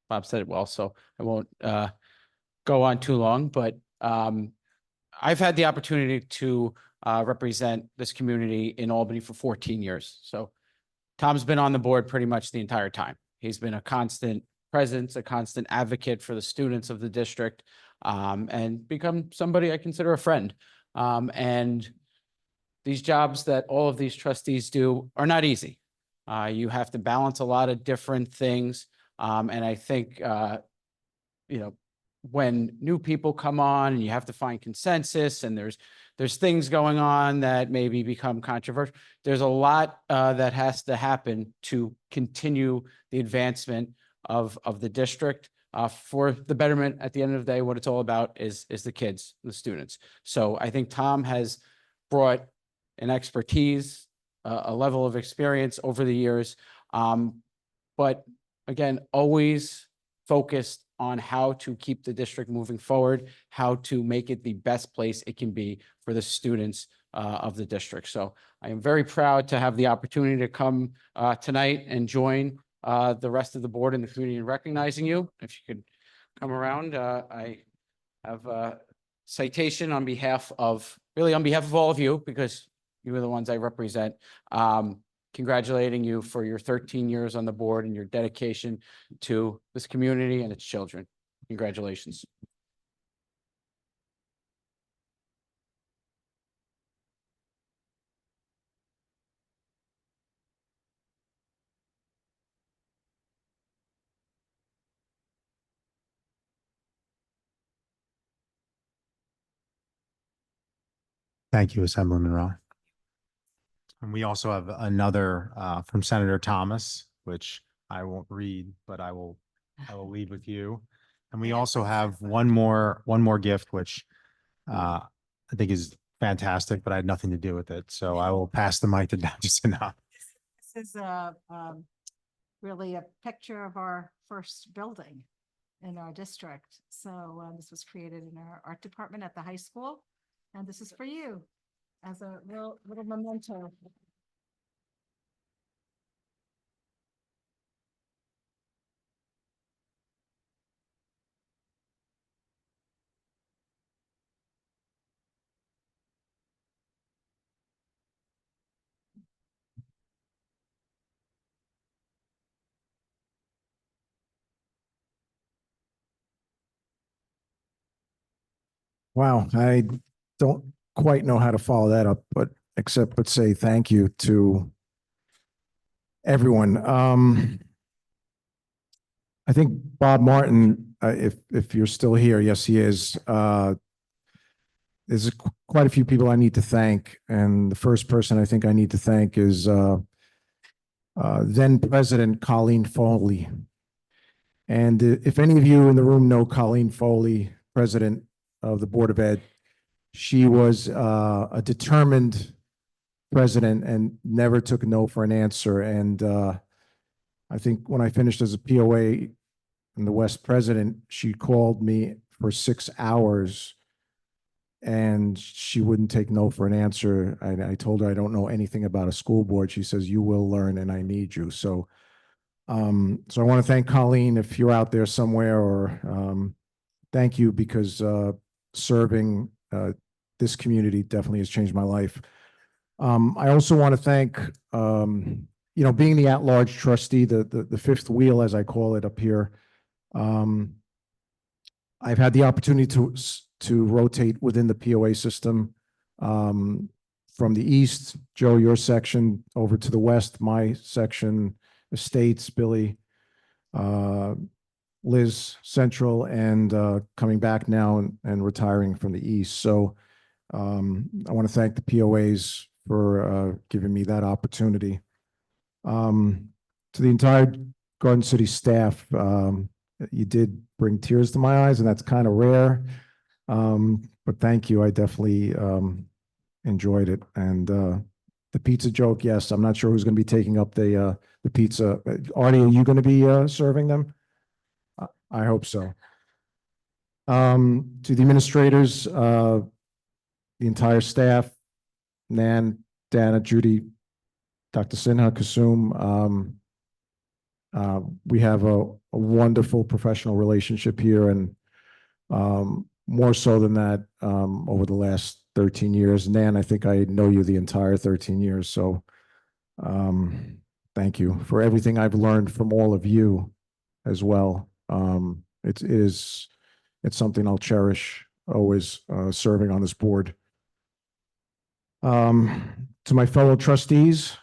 Bob said it well, so I won't go on too long, but I've had the opportunity to represent this community in Albany for 14 years. So Tom's been on the board pretty much the entire time. He's been a constant presence, a constant advocate for the students of the district, and become somebody I consider a friend. And these jobs that all of these trustees do are not easy. You have to balance a lot of different things. And I think, you know, when new people come on and you have to find consensus and there's things going on that maybe become controversial, there's a lot that has to happen to continue the advancement of the district for the betterment. At the end of the day, what it's all about is the kids, the students. So I think Tom has brought an expertise, a level of experience over the years, but again, always focused on how to keep the district moving forward, how to make it the best place it can be for the students of the district. So I am very proud to have the opportunity to come tonight and join the rest of the board and the community in recognizing you. If you could come around, I have a citation on behalf of, really on behalf of all of you, because you are the ones I represent. congratulating you for your 13 years on the board and your dedication to this community and its children. Congratulations. Thank you, Assemblyman Rowe. And we also have another from Senator Thomas, which I won't read, but I will leave with you. And we also have one more gift, which I think is fantastic, but I had nothing to do with it. So I will pass the mic to Dr. Sinha. This is really a picture of our first building in our district. So this was created in our art department at the high school. And this is for you as a little memento. Wow, I don't quite know how to follow that up, but say thank you to everyone. I think Bob Martin, if you're still here, yes, he is. There's quite a few people I need to thank, and the first person I think I need to thank is then President Colleen Foley. And if any of you in the room know Colleen Foley, President of the Board of Ed, she was a determined president and never took no for an answer. And I think when I finished as a POA and the West president, she called me for 6 hours and she wouldn't take no for an answer. I told her I don't know anything about a school board. She says, you will learn and I need you. So I want to thank Colleen if you're out there somewhere, or thank you, because serving this community definitely has changed my life. I also want to thank, being the at-large trustee, the fifth wheel, as I call it up here. I've had the opportunity to rotate within the POA system, from the east, Joe, your section, over to the west, my section, Estates, Billy, Liz, Central, and coming back now and retiring from the east. So I want to thank the POAs for giving me that opportunity. To the entire Garden City staff, you did bring tears to my eyes, and that's kind of rare. But thank you. I definitely enjoyed it. And the pizza joke, yes, I'm not sure who's going to be taking up the pizza. Artie, are you going to be serving them? I hope so. To the administrators, the entire staff, Nan, Dana, Judy, Dr. Sinha, Kasum, we have a wonderful professional relationship here, and more so than that, over the last 13 years. Nan, I think I know you the entire 13 years. So thank you for everything I've learned from all of you as well. It's something I'll cherish always, serving on this board. To my fellow trustees,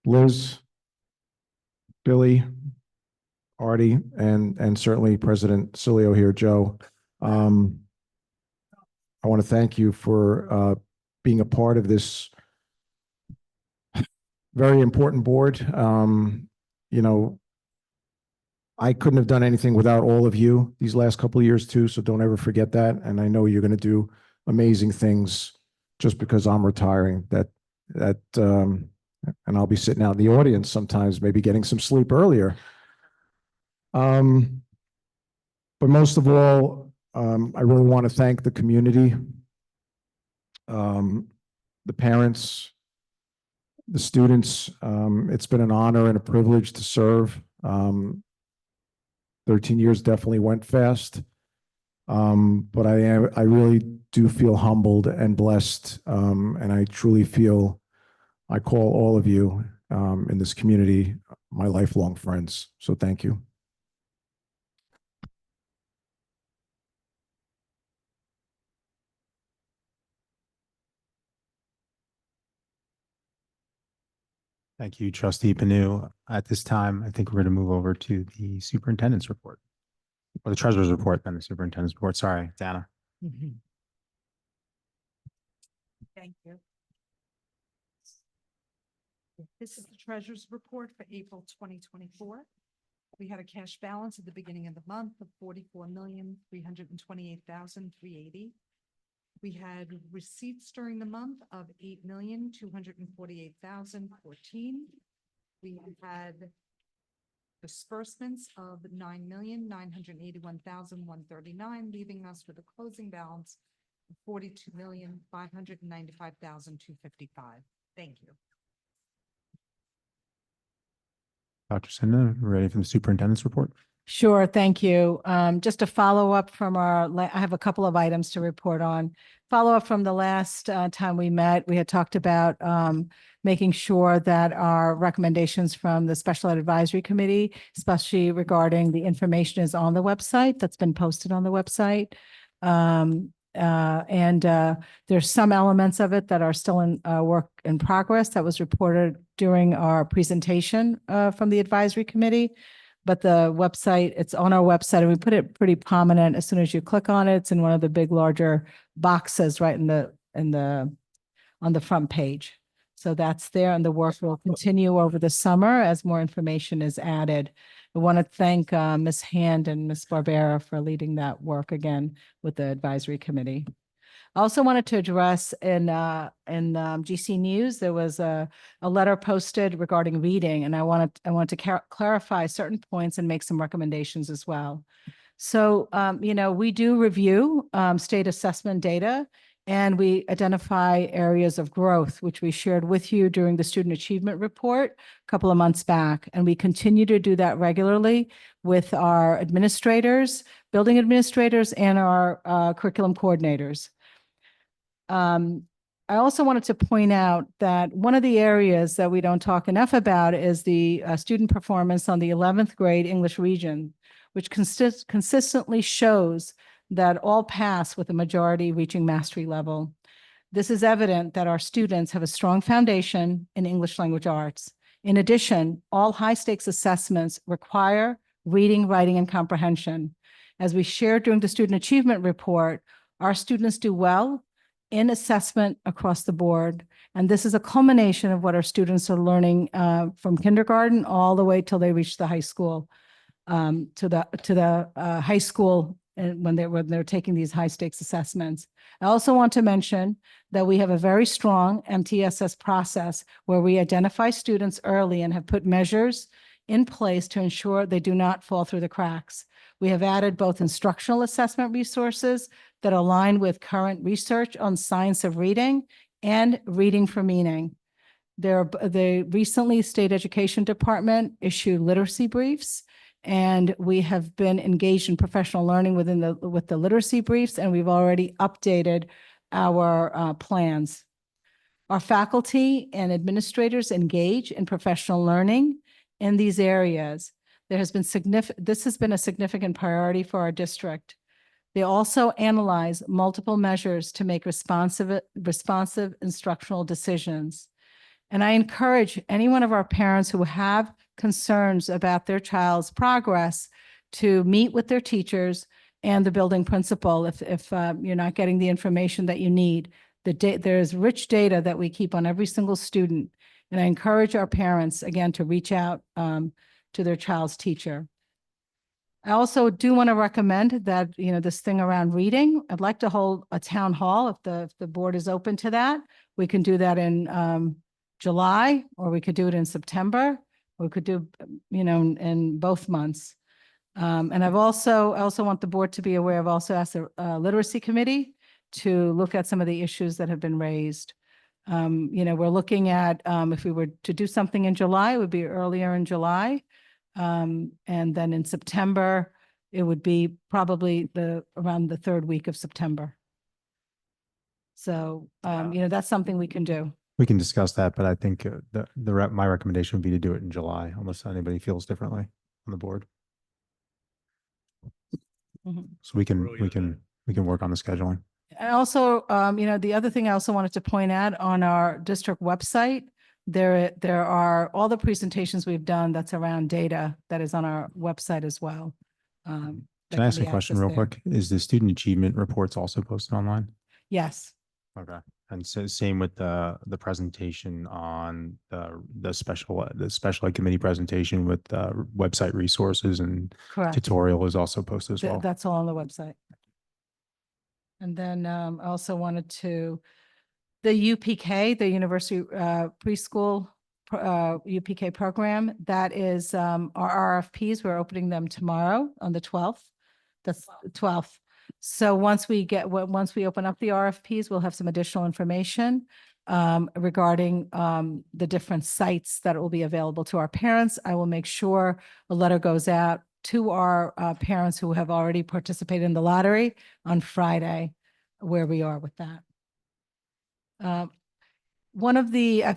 Liz, Billy, Artie, and certainly President Cilio here, Joe. I want to thank you for being a part of this very important board. I couldn't have done anything without all of you these last couple of years too, so don't ever forget that. And I know you're going to do amazing things just because I'm retiring. And I'll be sitting out in the audience sometimes, maybe getting some sleep earlier. But most of all, I really want to thank the community, the parents, the students. It's been an honor and a privilege to serve. 13 years definitely went fast. But I really do feel humbled and blessed. And I truly feel I call all of you in this community my lifelong friends. So thank you. Thank you, trustee Panu. At this time, I think we're going to move over to the superintendent's report. Or the treasurer's report, then the superintendent's report. Sorry, Dana. Thank you. This is the treasurer's report for April 2024. We had a cash balance at the beginning of the month of $44,328,380. We had receipts during the month of $8,248,014. We had disbursements of $9,981,139, leaving us with a closing balance of $42,595,255. Thank you. Dr. Cinda, ready for the superintendent's report? Sure, thank you. Just a follow up from I have a couple of items to report on. Follow up from the last time we met, we had talked about making sure that our recommendations from the Special Ed Advisory Committee, especially regarding the information, is on the website, that's been posted on the website. There's some elements of it that are still in work in progress that was reported during our presentation from the advisory committee. But the website, it's on our website, and we put it pretty prominent. As soon as you click on it, it's in one of the big, larger boxes right on the front page. So that's there, and the work will continue over the summer as more information is added. I want to thank Ms. Hand and Ms. Barbera for leading that work again with the advisory committee. I also wanted to address in GC News, there was a letter posted regarding reading, and I want to clarify certain points and make some recommendations as well. So, we do review state assessment data, and we identify areas of growth, which we shared with you during the Student Achievement Report a couple of months back. And we continue to do that regularly with our administrators, building administrators, and our curriculum coordinators. I also wanted to point out that one of the areas that we don't talk enough about is the student performance on the 11th grade English region, which consistently shows that all pass with a majority reaching mastery level. This is evident that our students have a strong foundation in English language arts. In addition, all high-stakes assessments require reading, writing, and comprehension. As we shared during the Student Achievement Report, our students do well in assessment across the board. And this is a culmination of what our students are learning from kindergarten all the way till they reach the high school, to the high school, and when they're taking these high stakes assessments. I also want to mention that we have a very strong MTSS process where we identify students early and have put measures in place to ensure they do not fall through the cracks. We have added both instructional assessment resources that align with current research on science of reading and reading for meaning. The recently State Education Department issued literacy briefs, and we have been engaged in professional learning with the literacy briefs, and we've already updated our plans. Our faculty and administrators engage in professional learning in these areas. This has been a significant priority for our district. They also analyze multiple measures to make responsive instructional decisions. And I encourage any one of our parents who have concerns about their child's progress to meet with their teachers and the building principal if you're not getting the information that you need. There's rich data that we keep on every single student. And I encourage our parents, again, to reach out to their child's teacher. I also do want to recommend that, this thing around reading, I'd like to hold a town hall if the board is open to that. We can do that in July, or we could do it in September. We could do, in both months. And I also want the board to be aware, I've also asked the literacy committee to look at some of the issues that have been raised. We're looking at, if we were to do something in July, it would be earlier in July. And then in September, it would be probably around the third week of September. So, that's something we can do. We can discuss that, but I think my recommendation would be to do it in July, unless anybody feels differently on the board. Mhm. So we can work on the scheduling. And also, the other thing I also wanted to point out on our district website, there are all the presentations we've done that's around data that is on our website as well. that Can I ask be a question accessed real there. quick? Is the student achievement reports also posted online? Yes. Okay. And so same with the presentation on the special ed committee presentation with website resources and Correct. tutorial is also posted as well. That's all on the website. And then I also wanted to, the UPK, the University Preschool UPK program, that is our RFPs. We're opening them tomorrow on the 12th. That's the 12th. So once we open up the RFPs, we'll have some additional information regarding the different sites that will be available to our parents. I will make sure a letter goes out to our parents who have already participated in the lottery on Friday, where we are with that. I've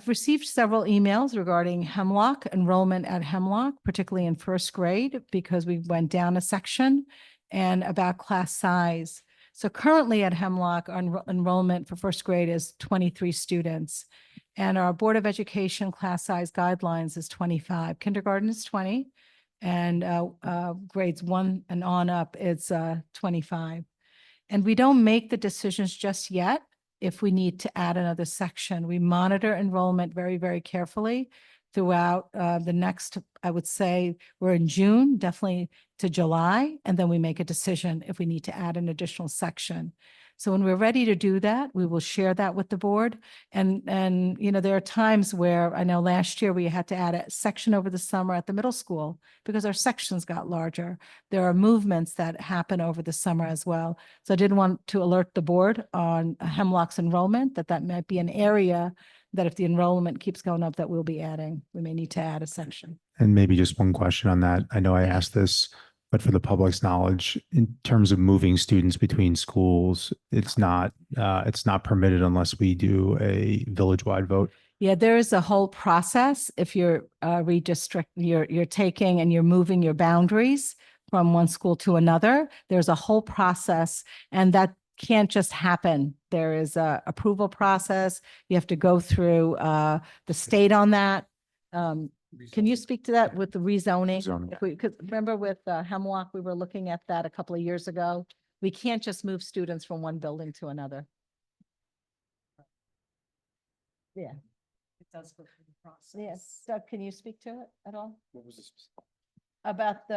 received several emails regarding Hemlock, enrollment at Hemlock, particularly in first grade, because we went down a section, and about class size. So currently at Hemlock, our enrollment for first grade is 23 students. And our Board of Education class size guidelines is 25. Kindergarten is 20. And grades 1 and on up, it's 25. And we don't make the decisions just yet if we need to add another section. We monitor enrollment very, very carefully throughout the next, I would say, we're in June, definitely to July, and then we make a decision if we need to add an additional section. So when we're ready to do that, we will share that with the board. And there are times where I know last year we had to add a section over the summer at the middle school because our sections got larger. There are movements that happen over the summer as well. So I did want to alert the board on Hemlock's enrollment, that might be an area that if the enrollment keeps going up, that we'll be adding. We may need to add a section. And maybe just one question on that. I know I asked this, but for the public's knowledge, in terms of moving students between schools, it's not permitted unless we do a village-wide vote. Yeah, there is a whole process. If you're you're taking and you're moving your boundaries from one school to another, there's a whole process, and that can't just happen. There is a approval process. You have to go through the state on that. Can you speak to that with the rezoning? Rezoning. Because remember with Hemlock, we were looking at that a couple of years ago. We can't just move students from one building to another. Yeah. It does go through the process. Yes. Doug, can you speak to it at all? What was this? About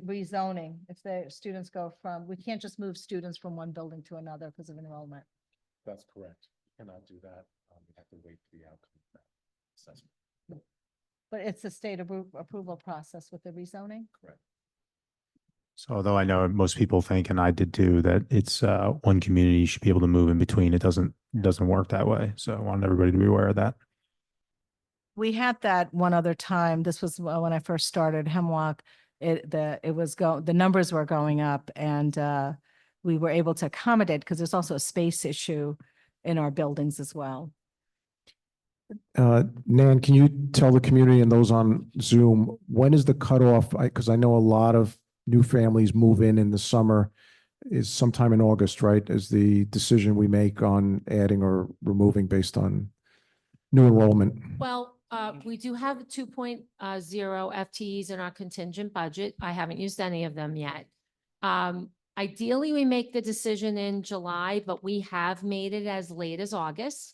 rezoning, if the students go from, we can't just move students from one building to another because of enrollment. That's correct. You cannot do that. We have to wait for the outcome of that assessment. But it's a state approval process with the rezoning? Correct. So although I know most people think, and I did too, that it's one community, you should be able to move in between. It doesn't work that way. So I wanted everybody to be aware of that. We had that one other time. This was when I first started Hemlock. The numbers were going up, and we were able to accommodate because there's also a space issue in our buildings as well. Nan, can you tell the community and those on Zoom, when is the cutoff? Because I know a lot of new families move in the summer, is sometime in August, right? Is the decision we make on adding or removing based on new enrollment? Well, we do have 2.0 FTEs in our contingent budget. I haven't used any of them yet. Ideally, we make the decision in July, but we have made it as late as August.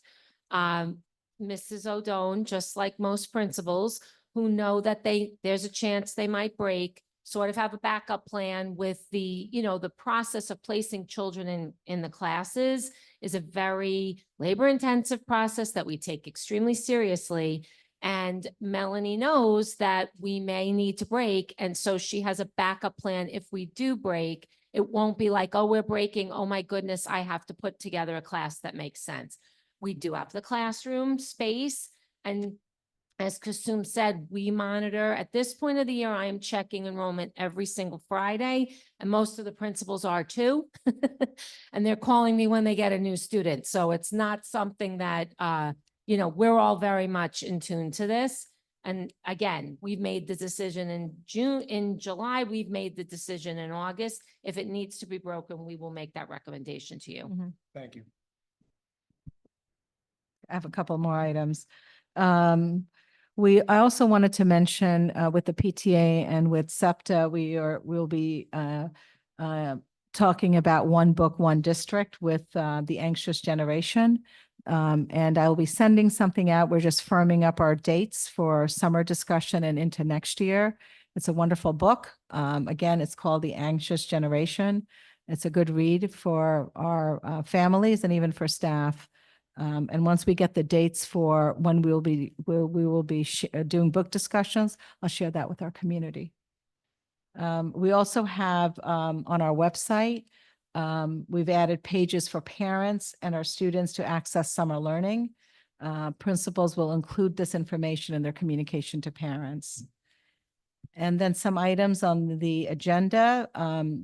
Mrs. O'Done, just like most principals who know that there's a chance they might break, sort of have a backup plan with the process of placing children in the classes is a very labor-intensive process that we take extremely seriously. And Melanie knows that we may need to break. And so she has a backup plan. If we do break, it won't be like, oh, we're breaking. Oh my goodness, I have to put together a class that makes sense. We do have the classroom space. And as Kasum said, we monitor at this point of the year. I am checking enrollment every single Friday, and most of the principals are too. And they're calling me when they get a new student. So it's not something that you know, we're all very much in tune to this. And again, we've made the decision in July, we've made the decision in August. If it needs to be broken, we will make that recommendation to you. Thank you. I have a couple more items. I also wanted to mention with the PTA and with SEPTA, we'll be talking about One Book, One District with the Anxious Generation. And I'll be sending something out. We're just firming up our dates for summer discussion and into next year. It's a wonderful book. Again, it's called The Anxious Generation. It's a good read for our families and even for staff. And once we get the dates for when we will be doing book discussions, I'll share that with our community. We also have on our website, we've added pages for parents and our students to access summer learning. Principals will include this information in their communication to parents. And then some items on the agenda.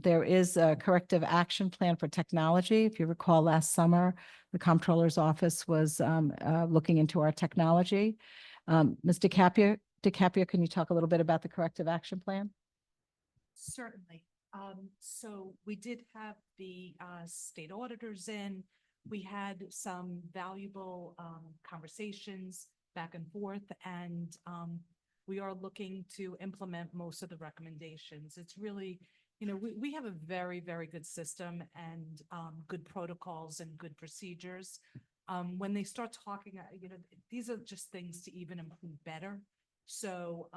There is a corrective action plan for technology. If you recall, last summer, the comptroller's office was looking into our technology. Ms. DeCaprio, can you talk a little bit about the corrective action plan? Certainly. So we did have the state auditors in. We had some valuable conversations back and forth, and we are looking to implement most of the recommendations. It's really, you know, we have a very, very good system and good protocols and good procedures. When they start talking, you know, these are just things to even improve better. So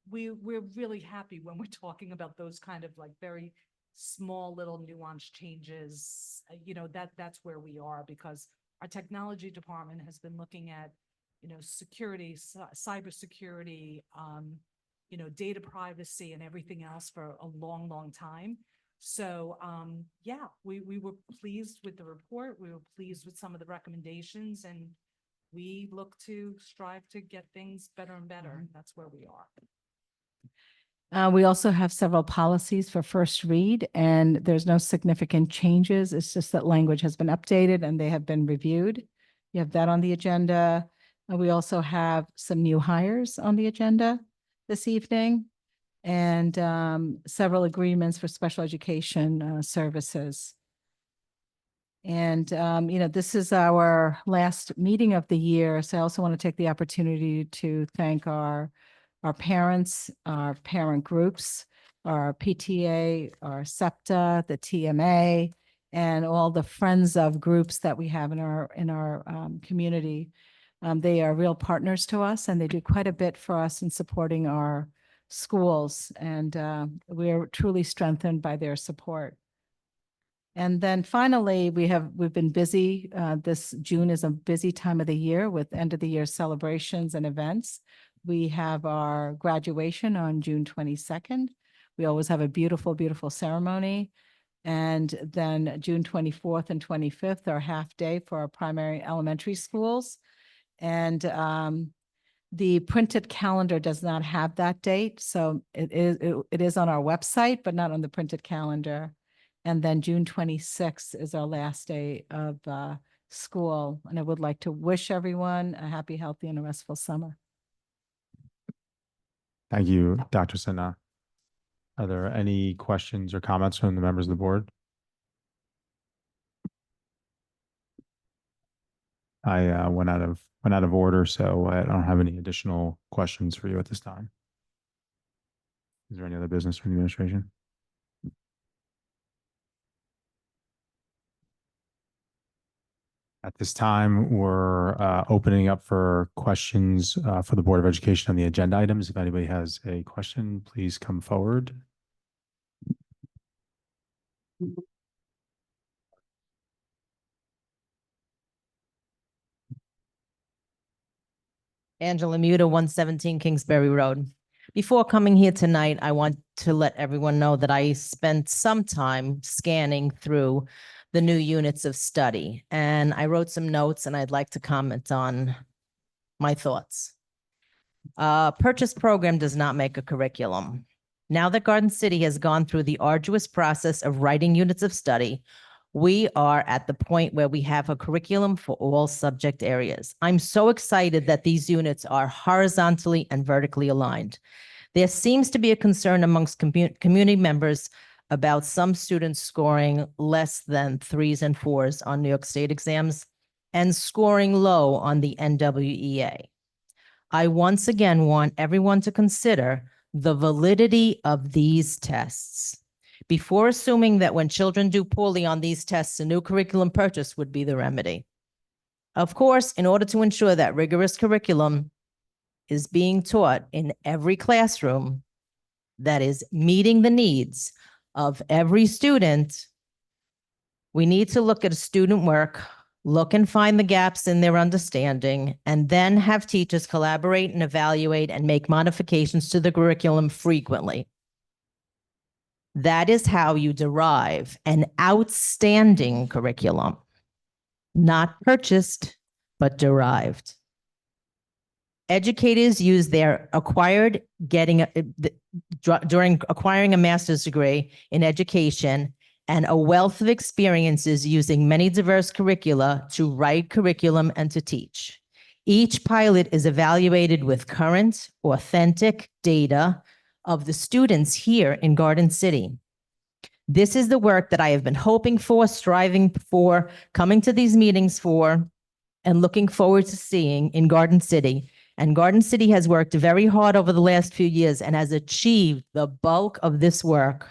we're really happy when we're talking about those kind of like very small little nuanced changes. You know, that's where we are, because our technology department has been looking at, you know, security, cybersecurity, you know, data privacy and everything else for a long, long time. So yeah, we were pleased with the report. We were pleased with some of the recommendations, and we look to strive to get things better and better. That's where we are. We also have several policies for first read, and there's no significant changes. It's just that language has been updated and they have been reviewed. You have that on the agenda. We also have some new hires on the agenda this evening, and several agreements for special education services. And, you know, this is our last meeting of the year, so I also want to take the opportunity to thank our parents, our parent groups, our PTA, our SEPTA, the TMA, and all the friends of groups that we have in our community. They are real partners to us, and they do quite a bit for us in supporting our schools, and we're truly strengthened by their support. And then finally, we've been busy. This June is a busy time of the year with end of the year celebrations and events. We have our graduation on June 22nd. We always have a beautiful, beautiful ceremony. And then June 24th and 25th are half day for our primary elementary schools. And the printed calendar does not have that date. So it is on our website, but not on the printed calendar. And then June 26th is our last day of school. And I would like to wish everyone a happy, healthy, and a restful summer. Thank you, Dr. Sinha. Are there any questions or comments from the members of the board? I went out of order, so I don't have any additional questions for you at this time. Is there any other business from the administration? At this time, we're opening up for questions for the Board of Education on the agenda items. If anybody has a question, please come forward. Angela Muta, 117 Kingsbury Road. Before coming here tonight, I want to let everyone know that I spent some time scanning through the new units of study, and I wrote some notes, and I'd like to comment on my thoughts. Purchase program does not make a curriculum. Now that Garden City has gone through the arduous process of writing units of study, We are at the point where we have a curriculum for all subject areas. I'm so excited that these units are horizontally and vertically aligned. There seems to be a concern amongst community members about some students scoring less than 3s and 4s on New York State exams and scoring low on the NWEA. I once again want everyone to consider the validity of these tests before assuming that when children do poorly on these tests, a new curriculum purchase would be the remedy. Of course, in order to ensure that rigorous curriculum is being taught in every classroom that is meeting the needs of every student, we need to look at student work, look and find the gaps in their understanding, and then have teachers collaborate and evaluate and make modifications to the curriculum frequently. That is how you derive an outstanding curriculum, not purchased, but derived. Educators use their during acquiring a master's degree in education and a wealth of experiences using many diverse curricula to write curriculum and to teach. Each pilot is evaluated with current, authentic data of the students here in Garden City. This is the work that I have been hoping for, striving for, coming to these meetings for, and looking forward to seeing in Garden City. And Garden City has worked very hard over the last few years and has achieved the bulk of this work.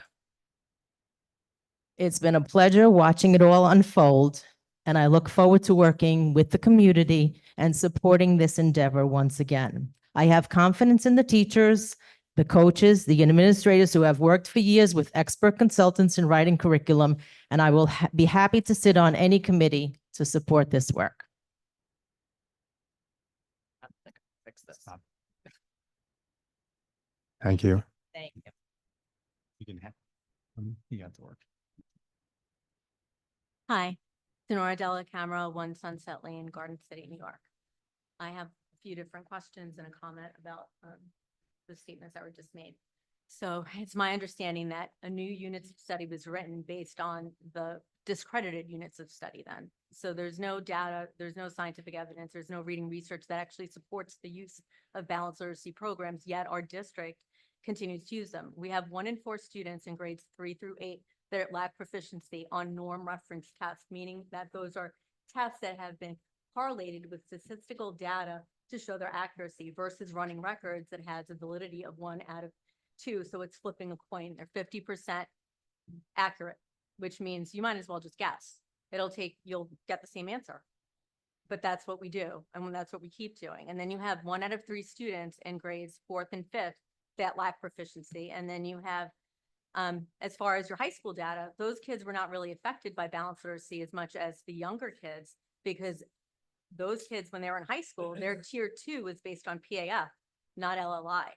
It's been a pleasure watching it all unfold, and I look forward to working with the community and supporting this endeavor once again. I have confidence in the teachers, the coaches, the administrators who have worked for years with expert consultants in writing curriculum, and I will be happy to sit on any committee to support this work. Thank you. Thank you. You can have, you got to work. Hi, Sonora Della Camera, 1 Sunset Lane, Garden City, New York. I have a few different questions and a comment about the statements that were just made. So it's my understanding that a new units of study was written based on the discredited units of study then. So there's no data, there's no scientific evidence, there's no reading research that actually supports the use of balanced literacy programs, yet our district continues to use them. We have 1 in 4 students in grades 3 through 8 that lack proficiency on norm reference tests, meaning that those are tests that have been correlated with statistical data to show their accuracy versus running records that has a validity of 1 out of 2. So it's flipping a coin. They're 50% accurate, which means you might as well just guess. You'll get the same answer. But that's what we do. And that's what we keep doing. And then you have 1 out of 3 students in grades 4th and 5th that lack proficiency. And then you have, as far as your high school data, those kids were not really affected by balanced literacy as much as the younger kids, because those kids, when they were in high school, their tier 2 is based on PAF, not LLI.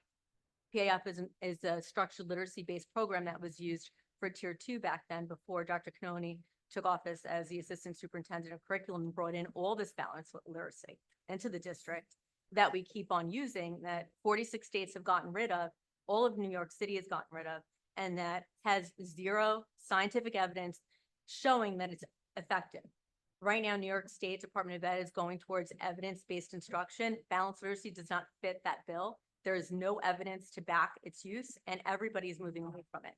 PAF is a structured literacy-based program that was used for tier 2 back then, before Dr. Canoni took office as the assistant superintendent of curriculum and brought in all this balanced literacy into the district that we keep on using, that 46 states have gotten rid of, all of New York City has gotten rid of, and that has 0 scientific evidence showing that it's effective. Right now, New York State Department of Ed is going towards evidence-based instruction. Balanced literacy does not fit that bill. There is no evidence to back its use, and everybody is moving away from it.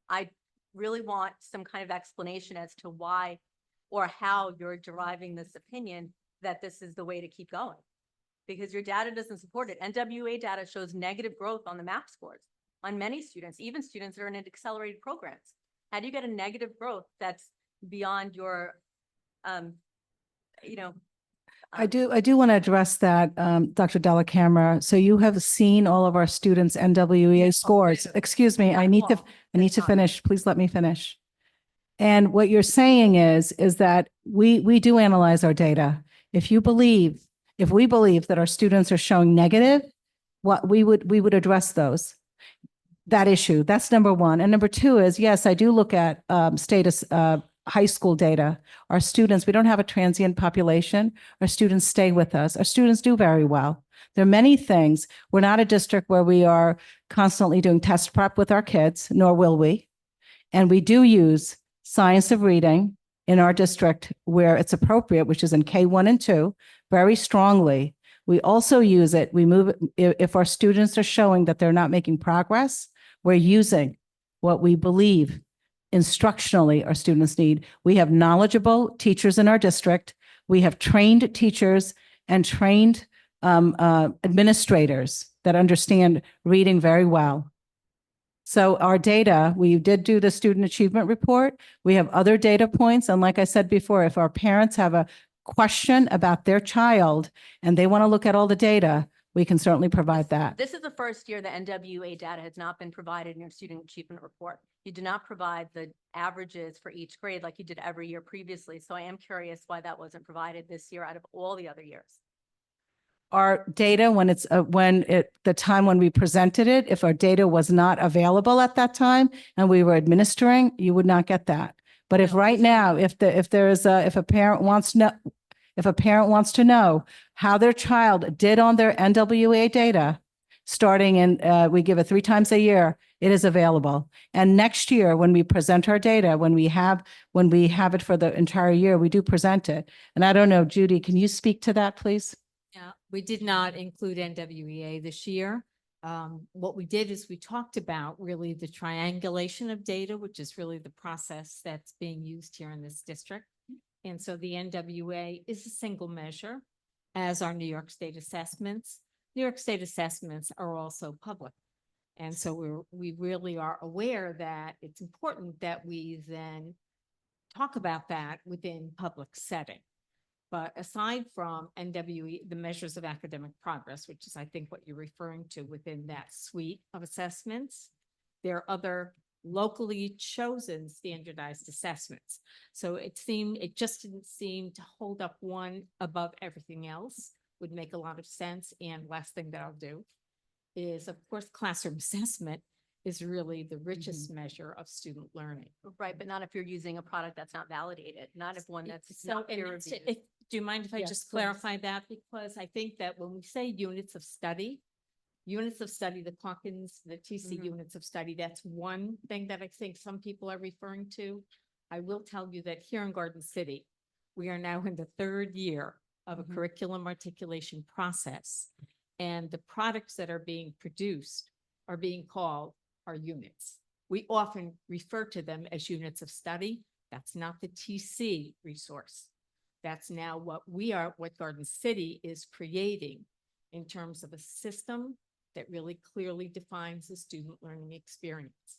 I really want some kind of explanation as to why or how you're deriving this opinion that this is the way to keep going, because your data doesn't support it. NWA data shows negative growth on the MAP scores on many students, even students that are in accelerated programs. How do you get a negative growth that's beyond your, I do want to address that, Dr. Della Camera. So you have seen all of our students' NWEA scores. Excuse me, I need to finish. Please let me finish. And what you're saying is that we do analyze our data. If we believe that our students are showing negative, we would address that issue. That's number 1. And number 2 is, yes, I do look at status high school data. Our students, we don't have a transient population. Our students stay with us. Our students do very well. There are many things. We're not a district where we are constantly doing test prep with our kids, nor will we. And we do use science of reading in our district where it's appropriate, which is in K1 and 2, very strongly. We also use it, we move, if our students are showing that they're not making progress, we're using what we believe instructionally our students need. We have knowledgeable teachers in our district. We have trained teachers and trained administrators that understand reading very well. So our data, we did do the student achievement report. We have other data points. And like I said before, if our parents have a question about their child and they want to look at all the data, we can certainly provide that. This is the first year the NWA data has not been provided in your student achievement report. You do not provide the averages for each grade like you did every year previously. So I am curious why that wasn't provided this year out of all the other years. Our data, when it's, the time when we presented it, if our data was not available at that time and we were administering, you would not get that. But if right now, if a parent wants to know how their child did on their NWA data, starting in, we give it 3 times a year, it is available. And next year, when we present our data, when we have it for the entire year, we do present it. And I don't know, Judy, can you speak to that, please? Yeah, we did not include NWEA this year. What we did is we talked about really the triangulation of data, which is really the process that's being used here in this district. And so the NWA is a single measure, as are New York State assessments. New York State assessments are also public. And so we really are aware that it's important that we then talk about that within public setting. But aside from NWE, the measures of academic progress, which is I think what you're referring to within that suite of assessments, there are other locally chosen standardized assessments. So it just didn't seem to hold up one above everything else would make a lot of sense. And last thing that I'll do is, of course, classroom assessment is really the richest measure of student learning. Right, but not if you're using a product that's not validated, not if one that's So, not peer and reviewed. do you mind if I Yes, just please. clarify that? Because I think that when we say units of study, the Calkins, the TC Mhm. units of study, that's one thing that I think some people are referring to. I will tell you that here in Garden City, we are now in the 3rd year of a Mhm. curriculum articulation process. And the products that are being produced are being called our units. We often refer to them as units of study. That's not the TC resource. That's now what Garden City is creating in terms of a system that really clearly defines the student learning experience.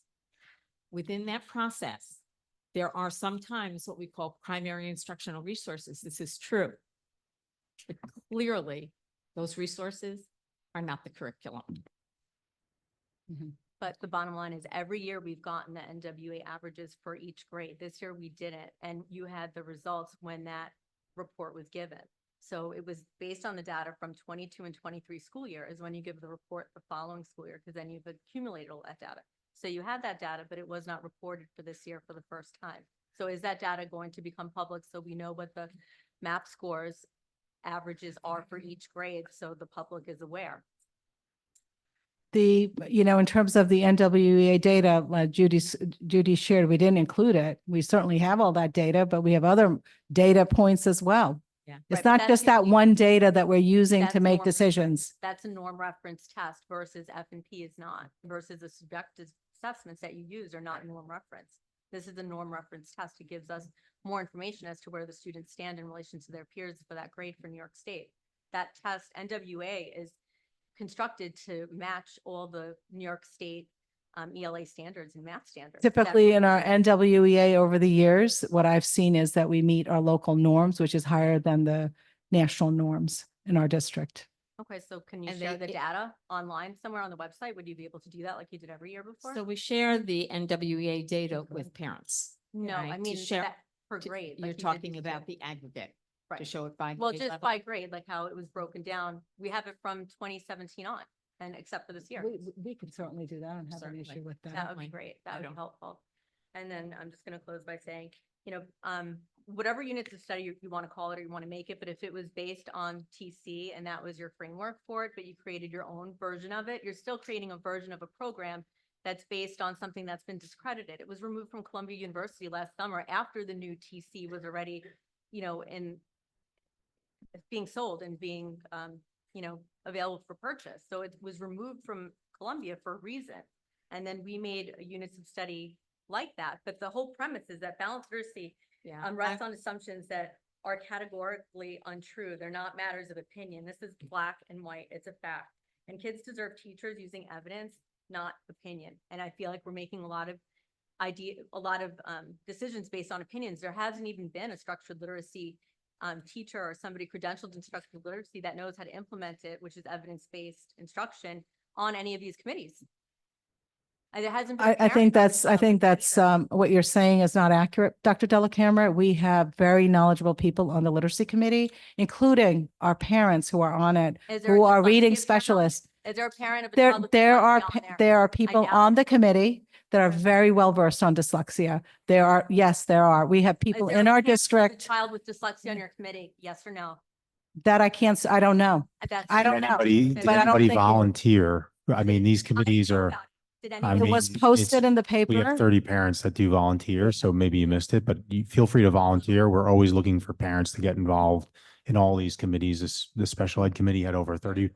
Within that process, there are sometimes what we call primary instructional resources. This is true. But clearly, those resources are not the curriculum. But the bottom line is every year we've gotten the NWA averages for each grade. This year we didn't, and you had the results when that report was given. So it was based on the data from 22 and 23 school year is when you give the report the following school year, because then you've accumulated all that data. So you had that data, but it was not reported for this year for the first time. So is that data going to become public so we know what the MAP scores averages are for each grade so the public is aware? In terms of the NWEA data, Judy shared, we didn't include it. We certainly have all that data, but we have other data points as well. Yeah. It's Right, not but just that's- that one data that we're using That's to make norm- decisions. That's a norm reference test versus F&P is not, versus the subjective assessments that you use are not norm reference. This is a norm reference test. It gives us more information as to where the students stand in relation to their peers for that grade for New York State. That test, NWA, is constructed to match all the New York State ELA standards and math standards. Typically in our NWEA over the years, what I've seen is that we meet our local norms, which is higher than the national norms in our district. Okay, so can you And share they- the data online somewhere on the website? Would you be able to do that like you did every year before? So we share the NWEA data with parents. No, right, I to mean, share- that per to- grade. like You're you did talking this about year. the aggregate, to Right. show it by. Well, grade just level. by grade, like how it was broken down. We have it from 2017 on, and except for this year. We could certainly do that. I don't have an Certainly. issue with That that. would be great. That would be Item. helpful. And then I'm just gonna close by saying, whatever units of study you want to call it or you want to make it, but if it was based on TC and that was your framework for it, but you created your own version of it, you're still creating a version of a program that's based on something that's been discredited. It was removed from Columbia University last summer after the new TC was already, in being sold and being, available for purchase. So it was removed from Columbia for a reason. And then we made units of study like that. But the whole premise is that balanced literacy rests on assumptions that are categorically untrue. They're not matters of opinion. This is black and white. It's a fact. And kids deserve teachers using evidence, not opinion. And I feel like we're making a lot of decisions based on opinions. There hasn't even been a structured literacy teacher or somebody credentialed in structured literacy that knows how to implement it, which is evidence-based instruction, on any of these committees. And there hasn't been. I think that's what you're saying is not accurate, Dr. Della Camera. We have very knowledgeable people on the literacy committee, including our parents who are on it, Is there who a are dyslexia reading parent? specialists. Is there a parent of a There, child with there are, dyslexia on there? there are I people doubt on it. the committee that are very well versed on dyslexia. There are, yes, there are. We have Is people there a in our parent of a district child with dyslexia on your committee? Yes or no? that I can't, I don't know. I don't know. Did But I don't anybody think it- volunteer? I mean, these committees are, Did I anyone? It was mean, posted it's- in the we have paper. 30 parents that do volunteer, so maybe you missed it, but you feel free to volunteer. We're always looking for parents to get involved in all these committees. The special ed committee had over 30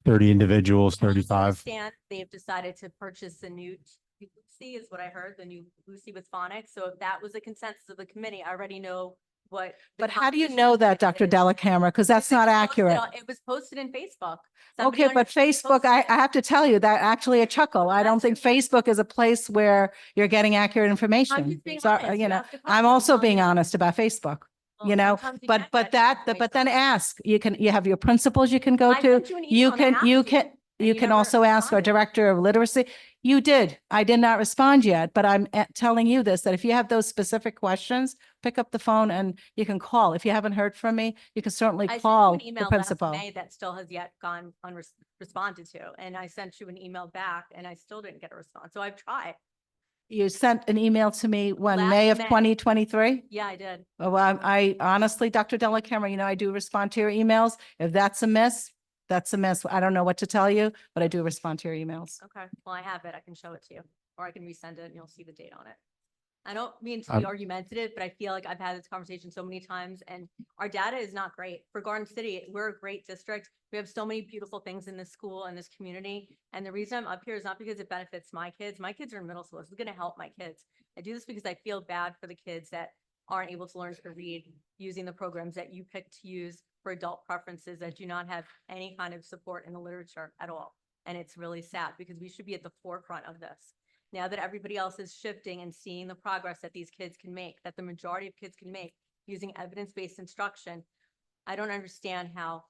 individuals, I 35. understand they've decided to purchase a new Lucy is what I heard, the new Lucy with phonics. So if that was the consensus of the committee, I already know what. the But how do you composition know of the that, committee Dr. is. Della Camera? Because that's not accurate. It was posted in Facebook. Somebody Okay, on but your team Facebook, posted I it. have to tell you that actually a chuckle. I don't think Facebook is a place where you're getting accurate information. just being So, honest. You you know, asked a I'm question, also I'm being telling you. honest about Facebook, Well, you know, sometimes you but, can't but get that, but then ask, you have your principals you can go I to. sent you an email and I asked You you, can, and you you can never also ask our responded. director of literacy. You did. I did not respond yet, but I'm telling you this, that if you have those specific questions, pick up the phone and you can call. If you haven't heard from me, you can certainly I sent you call an the email last principal. May that still has yet gone unresponded to. And I sent you an email back and I still didn't get a response. So I've tried. You sent an email to me when Last May of May. 2023? Yeah, I did. Oh, I honestly, Dr. Della Camera, I do respond to your emails. If that's a miss, that's a miss. I don't know what to tell you, but I do respond to your emails. Okay, well, I have it. I can show it to you, or I can resend it and you'll see the date on it. I don't mean to be argumentative, but I feel like I've had this conversation so many times and our data is not great. For Garden City, we're a great district. We have so many beautiful things in this school and this community. And the reason I'm up here is not because it benefits my kids. My kids are in middle school. This is going to help my kids. I do this because I feel bad for the kids that aren't able to learn to read using the programs that you pick to use for adult preferences that do not have any kind of support in the literature at all. And it's really sad because we should be at the forefront of this. Now that everybody else is shifting and seeing the progress that these kids can make, that the majority of kids can make using evidence-based instruction, I don't understand how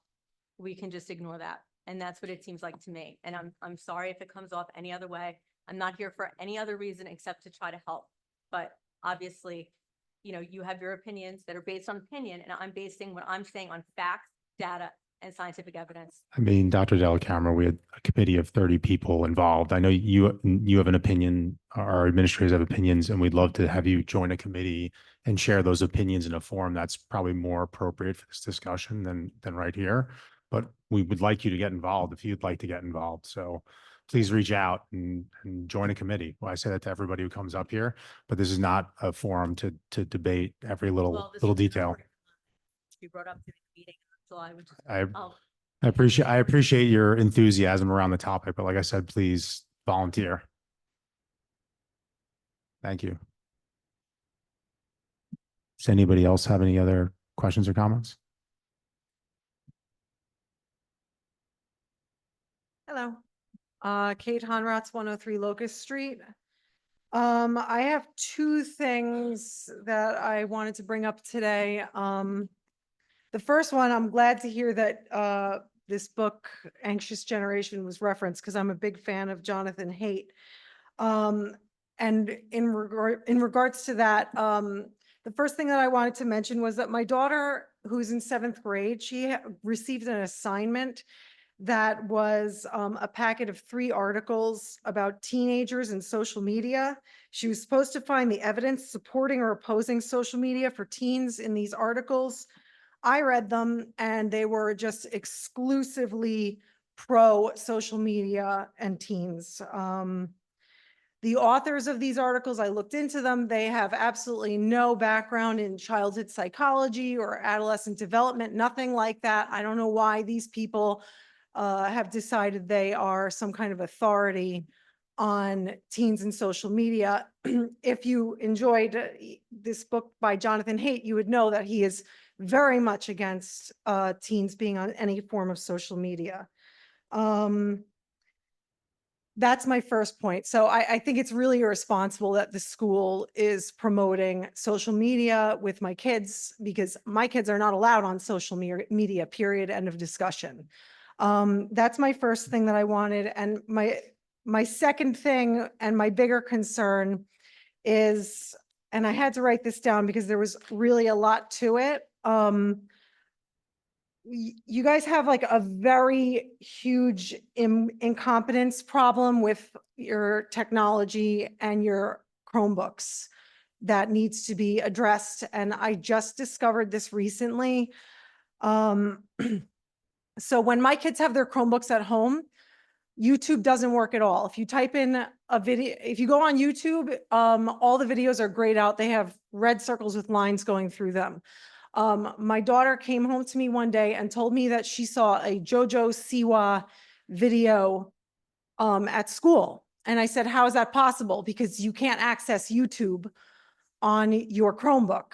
we can just ignore that. And that's what it seems like to me. And I'm sorry if it comes off any other way. I'm not here for any other reason except to try to help. But obviously, you have your opinions that are based on opinion, and I'm basing what I'm saying on facts, data, and scientific evidence. I mean, Dr. Della Camera, we had a committee of 30 people involved. I know you have an opinion, our administrators have opinions, and we'd love to have you join a committee and share those opinions in a forum that's probably more appropriate for this discussion than right here. But we would like you to get involved if you'd like to get involved. So please reach out and join a committee. Well, I say that to everybody who comes up here, but this is not a forum to debate every little Well, this little was detail. to be brought up to the meeting in July, which is. I appreciate your enthusiasm around the topic, but like I said, please volunteer. Thank you. Does anybody else have any other questions or comments? Hello, Kate Honratz, 103 Locust Street. I have two things that I wanted to bring up today. The first one, I'm glad to hear that this book, Anxious Generation, was referenced because I'm a big fan of Jonathan Haidt. And in regards to that, the first thing that I wanted to mention was that my daughter, who's in 7th grade, she received an assignment that was a packet of 3 articles about teenagers and social media. She was supposed to find the evidence supporting or opposing social media for teens in these articles. I read them and they were just exclusively pro social media and teens. The authors of these articles, I looked into them, they have absolutely no background in childhood psychology or adolescent development, nothing like that. I don't know why these people have decided they are some kind of authority on teens and social media. If you enjoyed this book by Jonathan Haidt, you would know that he is very much against teens being on any form of social media. That's my first point. So I think it's really irresponsible that the school is promoting social media with my kids, because my kids are not allowed on social media, period, end of discussion. That's my first thing that I wanted. And my second thing and my bigger concern is, and I had to write this down because there was really a lot to it. You guys have like a very huge incompetence problem with your technology and your Chromebooks that needs to be addressed. And I just discovered this recently. So when my kids have their Chromebooks at home, YouTube doesn't work at all. If you type in a video, if you go on YouTube, all the videos are grayed out. They have red circles with lines going through them. My daughter came home to me one day and told me that she saw a JoJo Siwa video at school. And I said, how is that possible? Because you can't access YouTube on your Chromebook.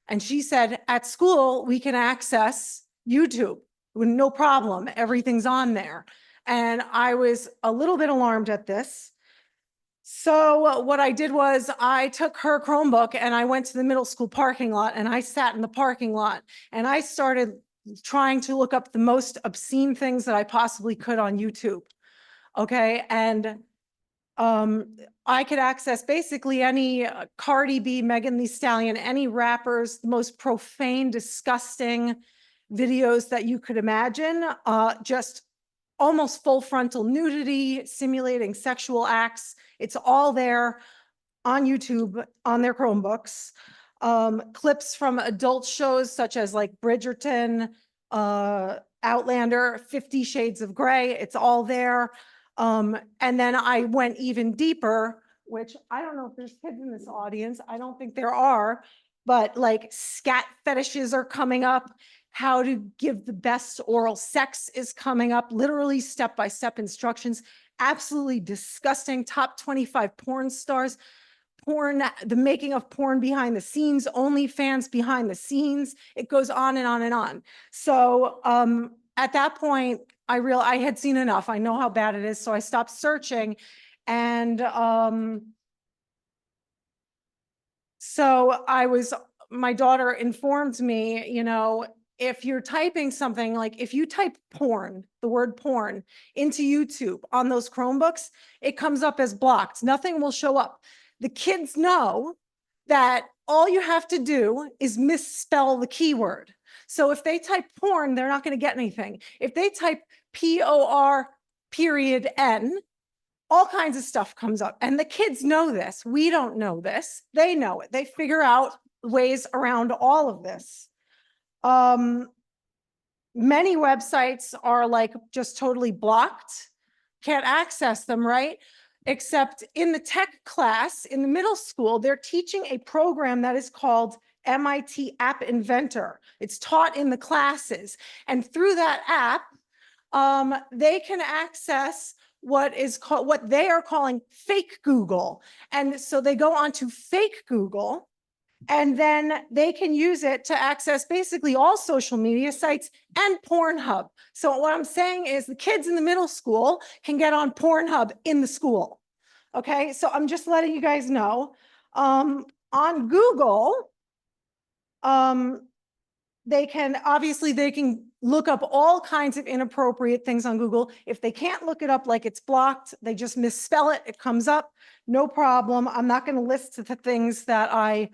And she said, at school, we can access YouTube with no problem. Everything's on there. And I was a little bit alarmed at this. So what I did was I took her Chromebook and I went to the middle school parking lot, and I sat in the parking lot and I started trying to look up the most obscene things that I possibly could on YouTube. Okay. And I could access basically any Cardi B, Megan Thee Stallion, any rappers, the most profane, disgusting videos that you could imagine, just almost full frontal nudity, simulating sexual acts. It's all there on YouTube, on their Chromebooks. Clips from adult shows such as like Bridgerton, Outlander, 50 Shades of Grey. It's all there. And then I went even deeper, which I don't know if there's kids in this audience. I don't think there are, but like scat fetishes are coming up. How to give the best oral sex is coming up, literally step-by-step instructions. Absolutely disgusting. Top 25 porn stars, porn, the making of porn behind the scenes, OnlyFans behind the scenes. It goes on and on and on. So at that point, I had seen enough. I know how bad it is. So I stopped searching. And so my daughter informed me, you know, if you're typing something like, if you type porn, the word porn into YouTube on those Chromebooks, it comes up as blocked. Nothing will show up. The kids know that all you have to do is misspell the keyword. So if they type porn, they're not going to get anything. If they type POR.N, all kinds of stuff comes up. And the kids know this. We don't know this. They know it. They figure out ways around all of this. Many websites are like just totally blocked, can't access them, right? Except in the tech class, in the middle school, they're teaching a program that is called MIT App Inventor. It's taught in the classes. And through that app, they can access what they are calling fake Google. And so they go onto fake Google, and then they can use it to access basically all social media sites and Pornhub. So what I'm saying is the kids in the middle school can get on Pornhub in the school. Okay, so I'm just letting you guys know. On Google, they can look up all kinds of inappropriate things on Google. If they can't look it up like it's blocked, they just misspell it, it comes up, no problem. I'm not going to list the things that I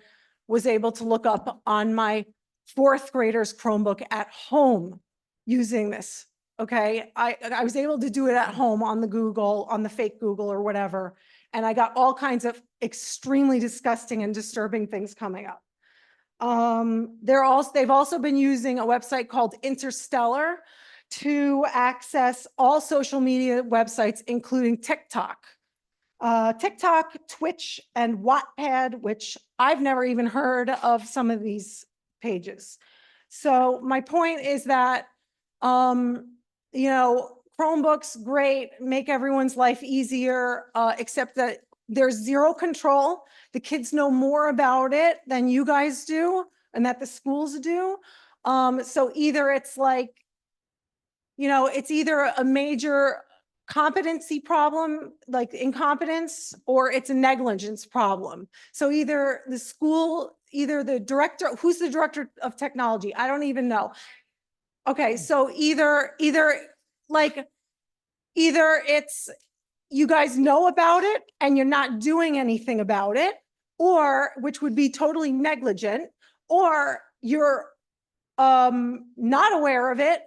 was able to look up on my fourth grader's Chromebook at home using this. Okay, I was able to do it at home on the Google, on the fake Google or whatever. And I got all kinds of extremely disgusting and disturbing things coming up. They've also been using a website called Interstellar to access all social media websites, including TikTok. TikTok, Twitch, and Wattpad, which I've never even heard of some of these pages. So my point is that, Chromebooks, great, make everyone's life easier, except that there's zero control. The kids know more about it than you guys do and that the schools do. So either it's like, it's either a major competency problem, like incompetence, or it's a negligence problem. So either the school, either the director, who's the director of technology? I don't even know. Okay, so either it's, you guys know about it and you're not doing anything about it, or, which would be totally negligent, or you're not aware of it,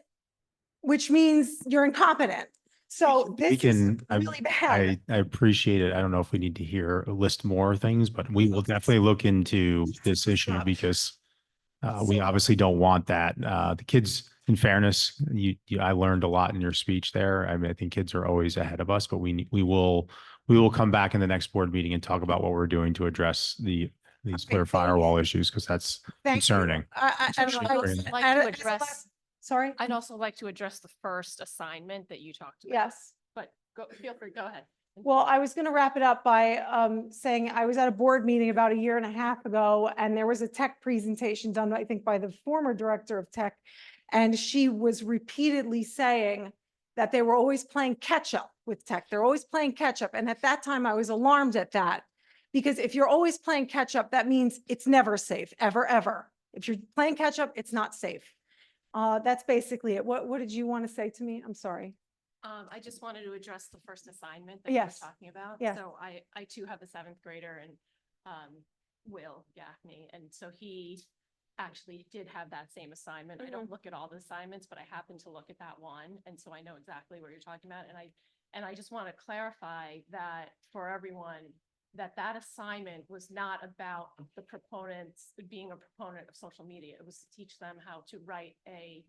which means you're incompetent. So We this is can, really bad. I appreciate it. I don't know if we need to list more things, but we will definitely look into this issue because we obviously don't want that. The kids, in fairness, I learned a lot in your speech there. I mean, I think kids are always ahead of us, but we will come back in the next board meeting and talk about what we're doing to address these clear firewall issues, because that's Thank you. concerning. I don't know. Sorry? I'd also like to address the first assignment that you talked about. Yes. But feel free, go ahead. Well, I was going to wrap it up by saying I was at a board meeting about a year and a half ago, and there was a tech presentation done, I think, by the former director of tech. And she was repeatedly saying that they were always playing catch up with tech. They're always playing catch up. And at that time, I was alarmed at that, because if you're always playing catch up, that means it's never safe, ever, ever. If you're playing catch up, it's not safe. That's basically it. What did you want to say to me? I'm sorry. I just wanted to address the first assignment that you Yes. were talking about. Yes. So I too have a seventh grader, and Will Gaffney, and so he actually did have that same assignment. I don't look at all the assignments, but I happen to look at that one, and so I know exactly what you're talking about. And I just want to clarify that for everyone, that assignment was not about the proponents being a proponent of social media. It was to teach them how to write a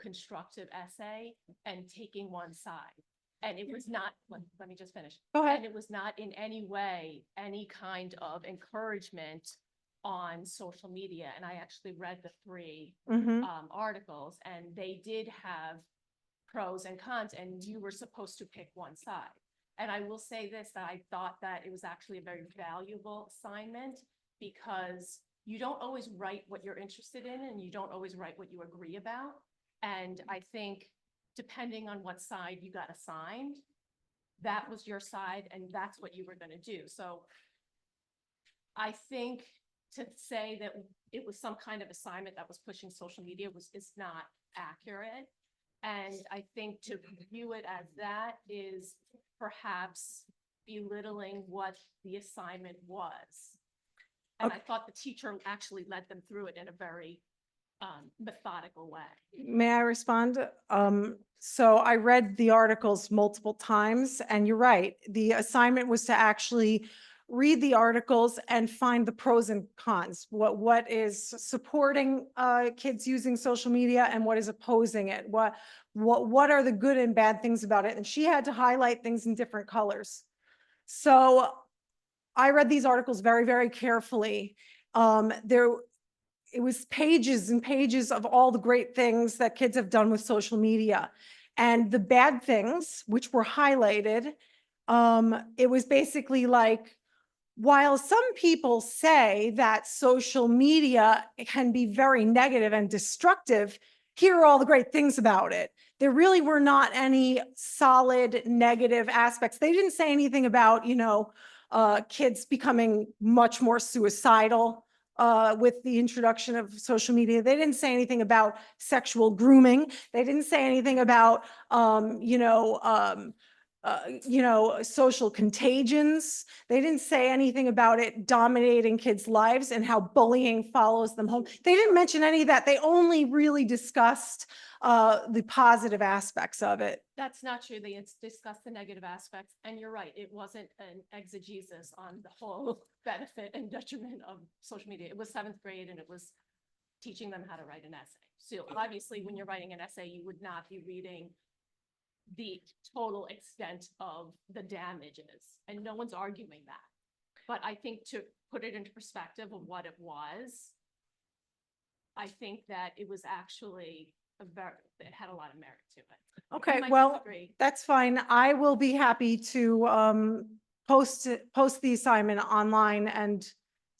constructive essay and taking one side. And it was not, let me just finish. Go ahead. And it was not in any way, any kind of encouragement on social media. And I actually read the three articles, and they did have pros and cons, and you were supposed to pick one side. And I will say this, that I thought that it was actually a very valuable assignment, because you don't always write what you're interested in, and you don't always write what you agree about. And I think depending on what side you got assigned, that was your side and that's what you were going to do. So I think to say that it was some kind of assignment that was pushing social media is not accurate. And I think to view it as that is perhaps belittling what the assignment was. And I thought the teacher actually led them through it in a very methodical way. May I respond? So I read the articles multiple times, and you're right. The assignment was to actually read the articles and find the pros and cons. What is supporting kids using social media and what is opposing it? What are the good and bad things about it? And she had to highlight things in different colors. So I read these articles very, very carefully. It was pages and pages of all the great things that kids have done with social media. And the bad things, which were highlighted, it was basically like, while some people say that social media can be very negative and destructive, here are all the great things about it. There really were not any solid negative aspects. They didn't say anything about, kids becoming much more suicidal with the introduction of social media. They didn't say anything about sexual grooming. They didn't say anything about, social contagions. They didn't say anything about it dominating kids' lives and how bullying follows them home. They didn't mention any of that. They only really discussed the positive aspects of it. That's not true. They discussed the negative aspects, and you're right. It wasn't an exegesis on the whole benefit and detriment of social media. It was seventh grade, and it was teaching them how to write an essay. So obviously, when you're writing an essay, you would not be reading the total extent of the damages, and no one's arguing that. But I think to put it into perspective of what it was, I think that it was actually it had a lot of merit to it. You Okay, might well, disagree. that's fine. I will be happy to post the assignment online and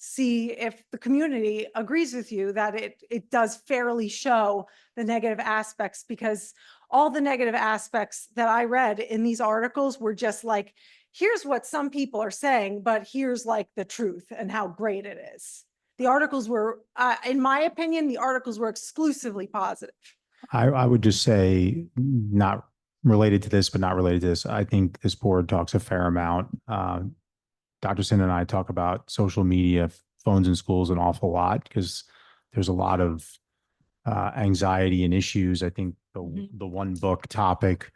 see if the community agrees with you that it does fairly show the negative aspects, because all the negative aspects that I read in these articles were just like, here's what some people are saying, but here's like the truth and how great it is. The articles were, in my opinion, the articles were exclusively positive. I would just say, not related to this, but not related to this. I think this board talks a fair amount. Dr. Sin and I talk about social media, phones in schools an awful lot, because there's a lot of anxiety and issues. I think the one book topic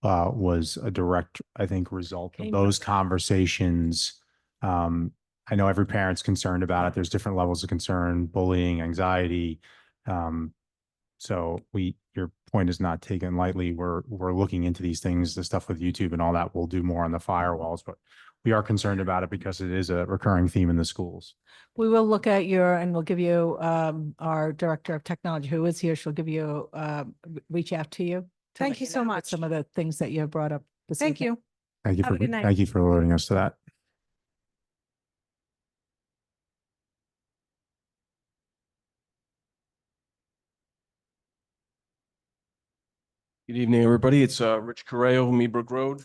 was a direct, I think, result of those conversations. I know every parent's concerned about it. There's different levels of concern, bullying, anxiety. So your point is not taken lightly. We're looking into these things, the stuff with YouTube and all that. We'll do more on the firewalls, but we are concerned about it because it is a recurring theme in the schools. We will look at and we'll give you, our Director of Technology, who is here, she'll give you, reach out to you. Thank you so with much. some of the things that you have brought up this Thank evening. you. Thank you Have a good night. thank you for alerting us to that. Good evening, everybody. It's Rich Correo, Meadbrook Road.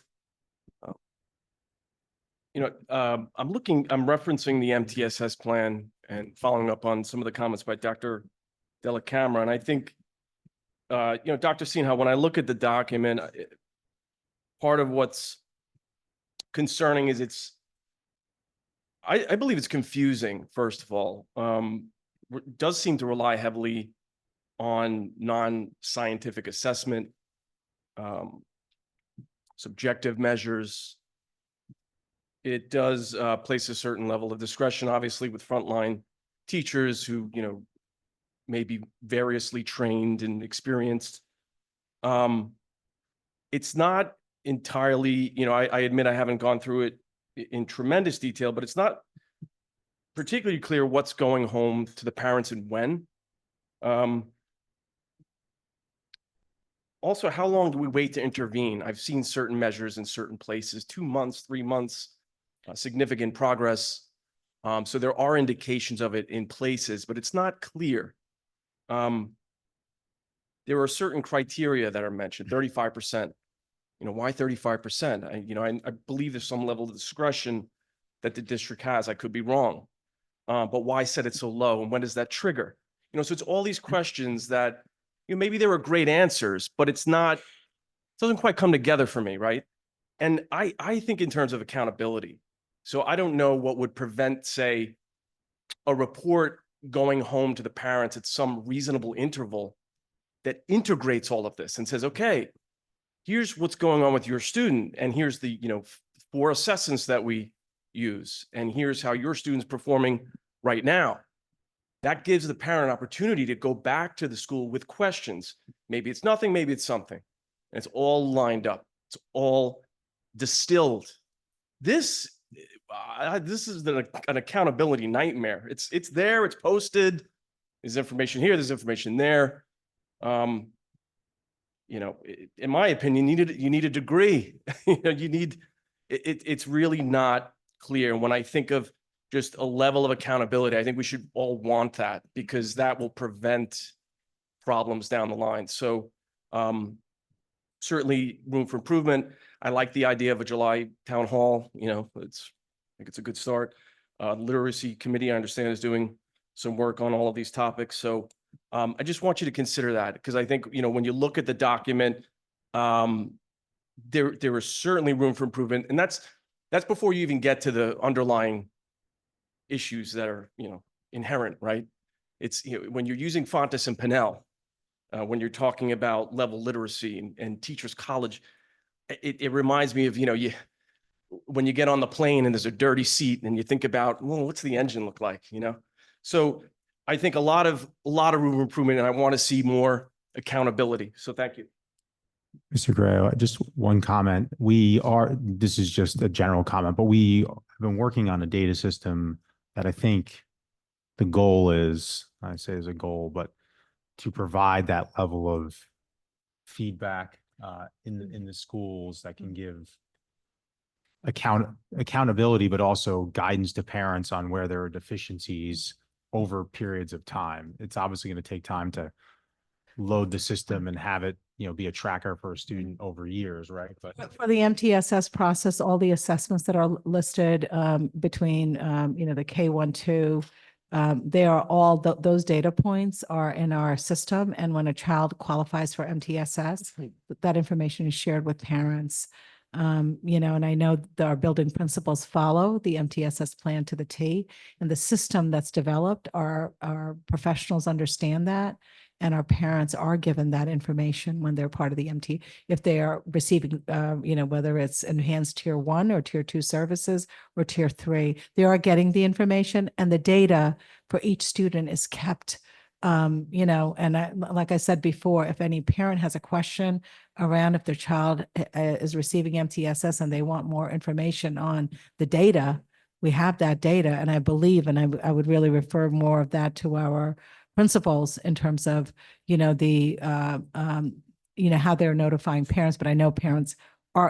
I'm referencing the MTSS plan and following up on some of the comments by Dr. Della Camera. And I think, Dr. Sinha, when I look at the document, part of what's concerning is I believe it's confusing, first of all. It does seem to rely heavily on non-scientific assessment, subjective measures. It does place a certain level of discretion, obviously, with frontline teachers who, may be variously trained and experienced. It's not entirely, I admit I haven't gone through it in tremendous detail, but it's not particularly clear what's going home to the parents and when. Also, how long do we wait to intervene? I've seen certain measures in certain places, 2 months, 3 months, significant progress. So there are indications of it in places, but it's not clear. There are certain criteria that are mentioned, 35%. Why 35%? I believe there's some level of discretion that the district has. I could be wrong. But why set it so low? And when does that trigger? So it's all these questions that, maybe there were great answers, but it doesn't quite come together for me, right? And I think in terms of accountability. So I don't know what would prevent, say, a report going home to the parents at some reasonable interval that integrates all of this and says, okay, here's what's going on with your student, and here's the 4 assessments that we use, and here's how your student's performing right now. That gives the parent opportunity to go back to the school with questions. Maybe it's nothing, maybe it's something. And it's all lined up. It's all distilled. This is an accountability nightmare. It's there, it's posted. There's information here, there's information there. In my opinion, you need a degree. It's really not clear. When I think of just a level of accountability, I think we should all want that, because that will prevent problems down the line. So certainly room for improvement. I like the idea of a July town hall. I think it's a good start. Literacy committee, I understand, is doing some work on all of these topics. So I just want you to consider that, because I think, when you look at the document, there is certainly room for improvement. And that's before you even get to the underlying issues that are, inherent, right? It's, when you're using Fontes and Pinnell, when you're talking about level literacy and teachers college, it reminds me of, when you get on the plane and there's a dirty seat and you think about, well, what's the engine look like, So I think a lot of room for improvement, and I want to see more accountability. So thank you. Mr. Gray, just one comment. This is just a general comment, but we have been working on a data system that I think the goal is, I say is a goal, but to provide that level of feedback in the schools that can give accountability, but also guidance to parents on where there are deficiencies over periods of time. It's obviously going to take time to load the system and have it, be a tracker for a student over years, right? But For the MTSS process, all the assessments that are listed between, the K-1, 2, they are all, those data points are in our system. And when a child qualifies for MTSS, that information is shared with parents. And I know that our building principals follow the MTSS plan to the T, and the system that's developed, our professionals understand that. And our parents are given that information when they're part of the MT, if they are receiving, whether it's enhanced tier 1 or tier 2 services or tier 3, they are getting the information, and the data for each student is kept. Like I said before, if any parent has a question around if their child is receiving MTSS and they want more information on the data, we have that data. And I believe, and I would really refer more of that to our principals in terms of, how they're notifying parents, but I know parents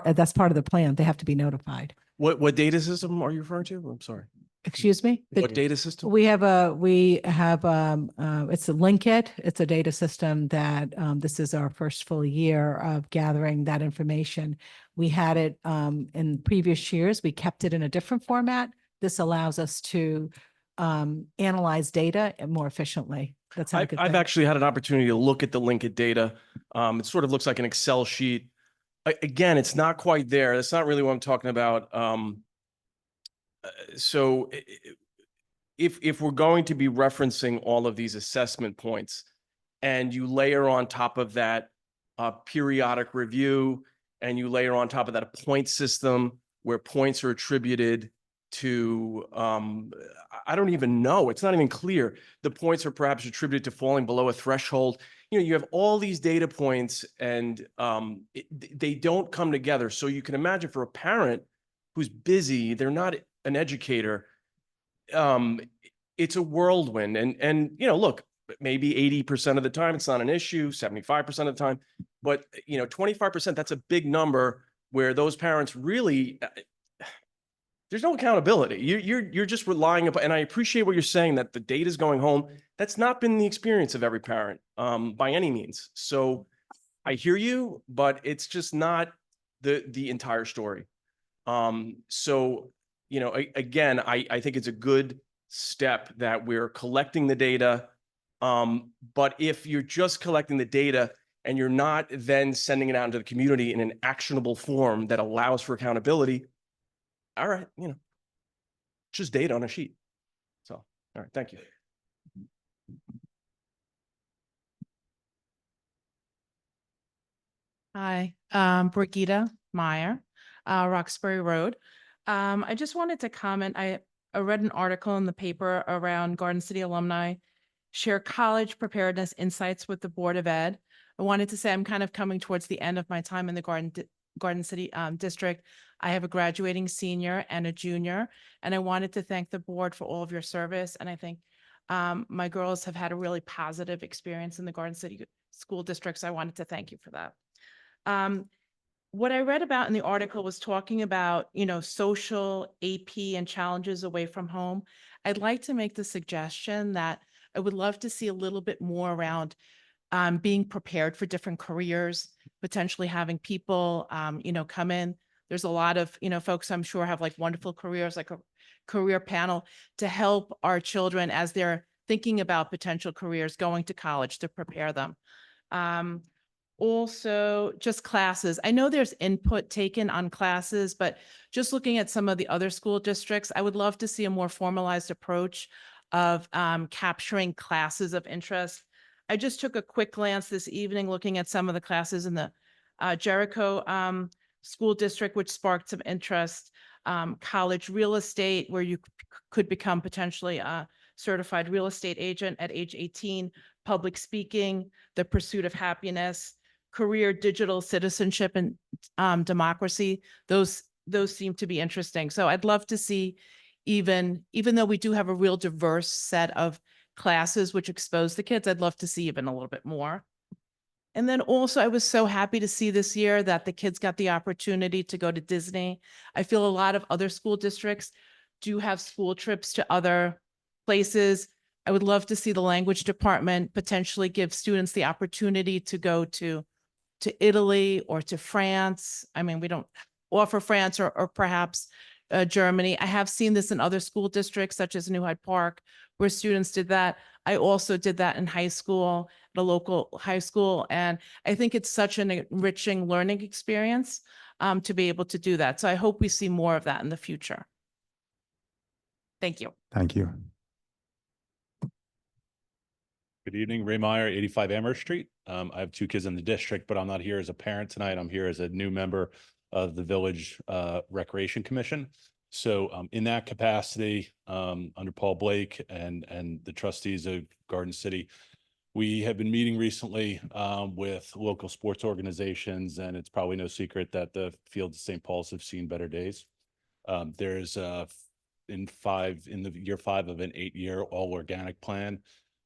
that's part of the plan. They have to be notified. What data system are you referring to? I'm sorry. Excuse me? What data system? We have it's a Linkit. It's a data system that, this is our first full year of gathering that information. We had it, in previous years. We kept it in a different format. This allows us to, analyze data more efficiently. That's how I've actually had an opportunity to look at the Linkit data. It sort of looks like an Excel sheet. Again, it's not quite there. That's not really what I'm talking about. So if we're going to be referencing all of these assessment points, and you layer on top of that periodic review, and you layer on top of that a point system where points are attributed to, I don't even know, it's not even clear. The points are perhaps attributed to falling below a threshold. You have all these data points, and they don't come together. So you can imagine, for a parent who's busy, they're not an educator, it's a whirlwind. And look, maybe 80% of the time it's not an issue, 75% of the time, but 25%, that's a big number where those parents really, there's no accountability. You're just relying upon, and I appreciate what you're saying, that the data is going home. That's not been the experience of every parent by any means. So I hear you, but it's just not the entire story. So, again, I think it's a good step that we're collecting the data. But if you're just collecting the data and you're not then sending it out into the community in an actionable form that allows for accountability, all right, just data on a sheet. So, all right, thank you. Hi, Brigitte Meyer, Roxbury Road. I just wanted to comment. I read an article in the paper around Garden City alumni share college preparedness insights with the Board of Ed. I wanted to say I'm kind of coming towards the end of my time in the Garden City district. I have a graduating senior and a junior, and I wanted to thank the board for all of your service. And I think my girls have had a really positive experience in the Garden City school district, so I wanted to thank you for that. What I read about in the article was talking about, social AP and challenges away from home. I'd like to make the suggestion that I would love to see a little bit more around being prepared for different careers, potentially having people, come in. There's a lot of, folks I'm sure have like wonderful careers, like a career panel to help our children as they're thinking about potential careers, going to college to prepare them. Also, just classes. I know there's input taken on classes, but just looking at some of the other school districts, I would love to see a more formalized approach of capturing classes of interest. I just took a quick glance this evening looking at some of the classes in the Jericho school district, which sparked some interest. College real estate, where you could become potentially a certified real estate agent at age 18. Public speaking, the pursuit of happiness, career digital citizenship and democracy. Those seem to be interesting. So I'd love to see even though we do have a real diverse set of classes which expose the kids, I'd love to see even a little bit more. And then also, I was so happy to see this year that the kids got the opportunity to go to Disney. I feel a lot of other school districts do have school trips to other places. I would love to see the language department potentially give students the opportunity to go to Italy or to France. I mean, we don't offer France or perhaps Germany. I have seen this in other school districts such as New Hyde Park, where students did that. I also did that in high school, at a local high school. And I think it's such an enriching learning experience to be able to do that. So I hope we see more of that in the future. Thank you. Thank you. Good evening, Ray Meyer, 85 Amherst Street. I have 2 kids in the district, but I'm not here as a parent tonight. I'm here as a new member of the Village Recreation Commission. So in that capacity, under Paul Blake and the trustees of Garden City, we have been meeting recently with local sports organizations, and it's probably no secret that the fields of St. Paul's have seen better days. There's in the year 5 of an 8-year all organic plan.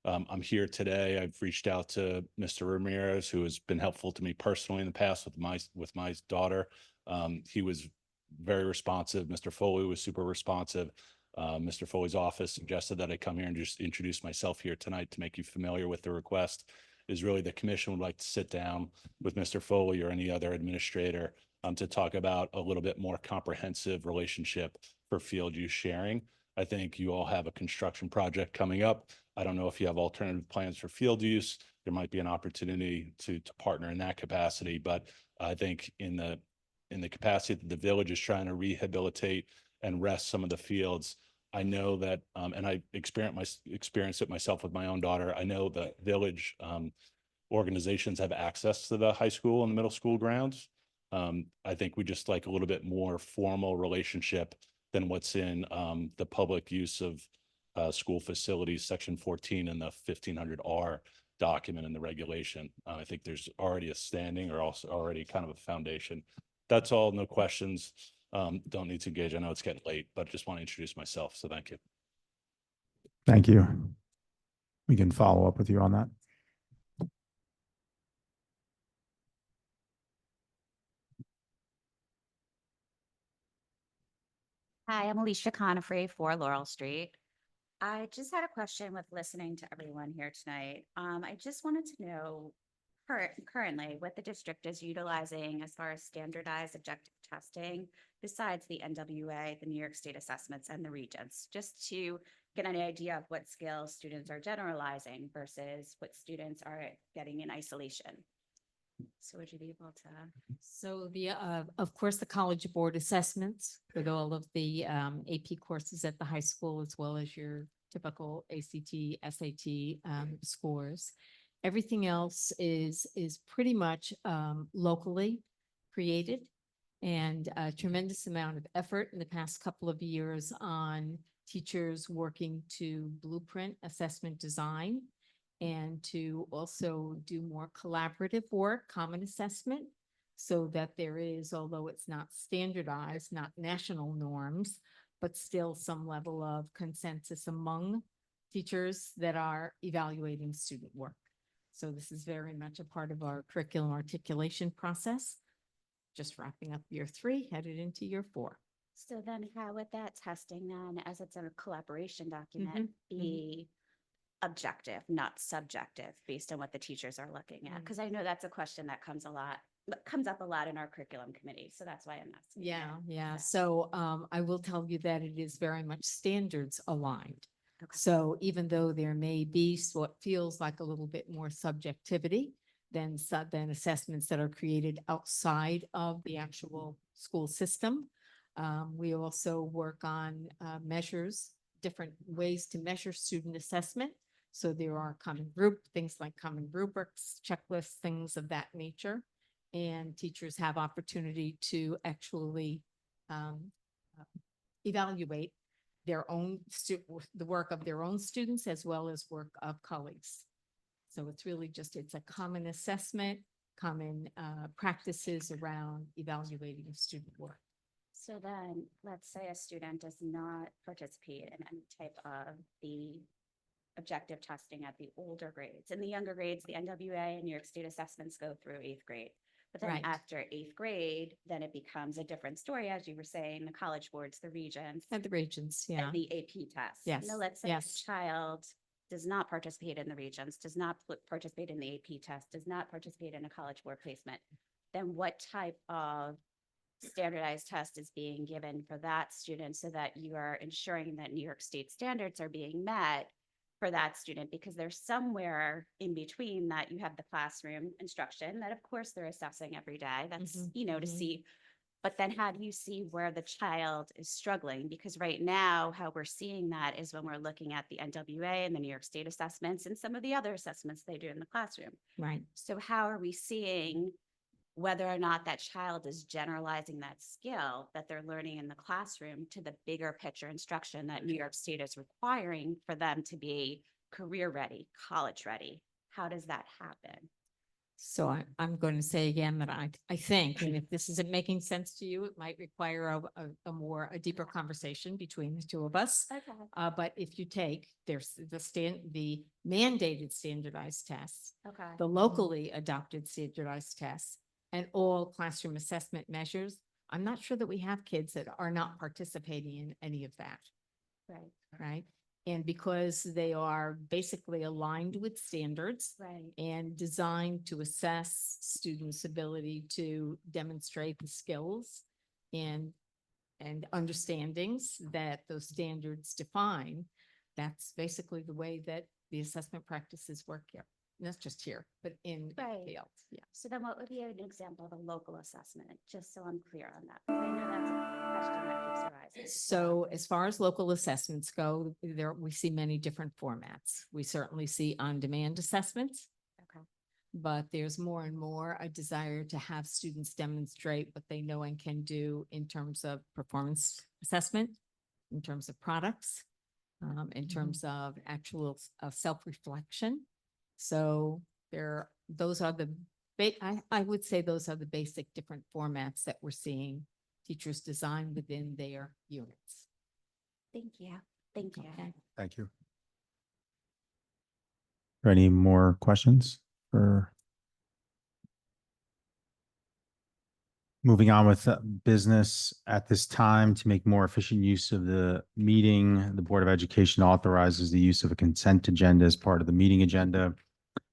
I'm here today. I've reached out to Mr. Ramirez, who has been helpful to me personally in the past with my daughter. He was very responsive. Mr. Foley was super responsive. Mr. Foley's office suggested that I come here and just introduce myself here tonight to make you familiar with the request. Is really the commission would like to sit down with Mr. Foley or any other administrator to talk about a little bit more comprehensive relationship for field use sharing. I think you all have a construction project coming up. I don't know if you have alternative plans for field use. There might be an opportunity to partner in that capacity, but I think in the capacity that the village is trying to rehabilitate and rest some of the fields, I know that, and I experienced it myself with my own daughter. I know that village organizations have access to the high school and the middle school grounds. I think we just like a little bit more formal relationship than what's in the public use of school facilities, section 14 in the 1500R document in the regulation. I think there's already a standing or also already kind of a foundation. That's all, no questions. Don't need to engage. I know it's getting late, but just want to introduce myself. So thank you. Thank you. We can follow up with you on that. Hi, I'm Alicia Conifrey for Laurel Street. I just had a question with listening to everyone here tonight. I just wanted to know currently what the district is utilizing as far as standardized objective testing besides the NWA, the New York State assessments, and the Regents, just to get an idea of what skills students are generalizing versus what students are getting in isolation. So would you be able to? So of course, the College Board assessments with all of the AP courses at the high school, as well as your typical ACT, SAT scores. Everything else is pretty much locally created, and a tremendous amount of effort in the past couple of years on teachers working to blueprint assessment design and to also do more collaborative work, common assessment, so that there is, although it's not standardized, not national norms, but still some level of consensus among teachers that are evaluating student work. So this is very much a part of our curriculum articulation process. Just wrapping up year 3, headed into year 4. So then how would that testing then, as it's a collaboration document, be objective, not subjective, based on what the teachers are looking at? Because I know that's a question that comes up a lot in our curriculum committee. So that's why I'm asking. Yeah. So I will tell you that it is very much standards aligned. So even though there may be what feels like a little bit more subjectivity than assessments that are created outside of the actual school system, we also work on measures, different ways to measure student assessment. So there are things like common rubrics, checklists, things of that nature. And teachers have opportunity to actually evaluate their own the work of their own students as well as work of colleagues. So it's really it's a common assessment, common practices around evaluating student work. So then, let's say a student does not participate in any type of the objective testing at the older grades. In the younger grades, the NWA and New York State assessments go through 8th grade. But then Right. after 8th grade, then it becomes a different story, as you were saying, the college boards, the regents. And the regents, yeah. And the AP test. Yes, Now, let's say a yes. child does not participate in the regents, does not participate in the AP test, does not participate in a college board placement. Then what type of standardized test is being given for that student so that you are ensuring that New York State standards are being met for that student? Because there's somewhere in between that you have the classroom instruction that of course they're assessing every day. That's, to see. But then how do you see where the child is struggling? Because right now, how we're seeing that is when we're looking at the NWA and the New York State assessments and some of the other assessments they do in the classroom. Right. So how are we seeing whether or not that child is generalizing that skill that they're learning in the classroom to the bigger picture instruction that New York State is requiring for them to be career ready, college ready? How does that happen? So I'm going to say again that I think, and if this isn't making sense to you, it might require a deeper conversation between the two of us. Okay. But if you take, there's the mandated standardized tests, Okay. the locally adopted standardized tests, and all classroom assessment measures, I'm not sure that we have kids that are not participating in any of that, Right. right? And because they are basically aligned with standards Right. and designed to assess students' ability to demonstrate the skills and understandings that those standards define, that's basically the way that the assessment practices work here. Not just here, but in the Right. field. Yeah. So then what would be an example of a local assessment, just so I'm clear on that? I know that's a question that keeps arising. So as far as local assessments go, we see many different formats. We certainly see on-demand assessments. Okay. But there's more and more a desire to have students demonstrate what they know and can do in terms of performance assessment, in terms of products, in terms of actual self-reflection. So those are I would say those are the basic different formats that we're seeing teachers design within their units. Thank you. Thank you. Okay. Thank you. Any more questions for? Moving on with business at this time, to make more efficient use of the meeting, the Board of Education authorizes the use of a consent agenda as part of the meeting agenda.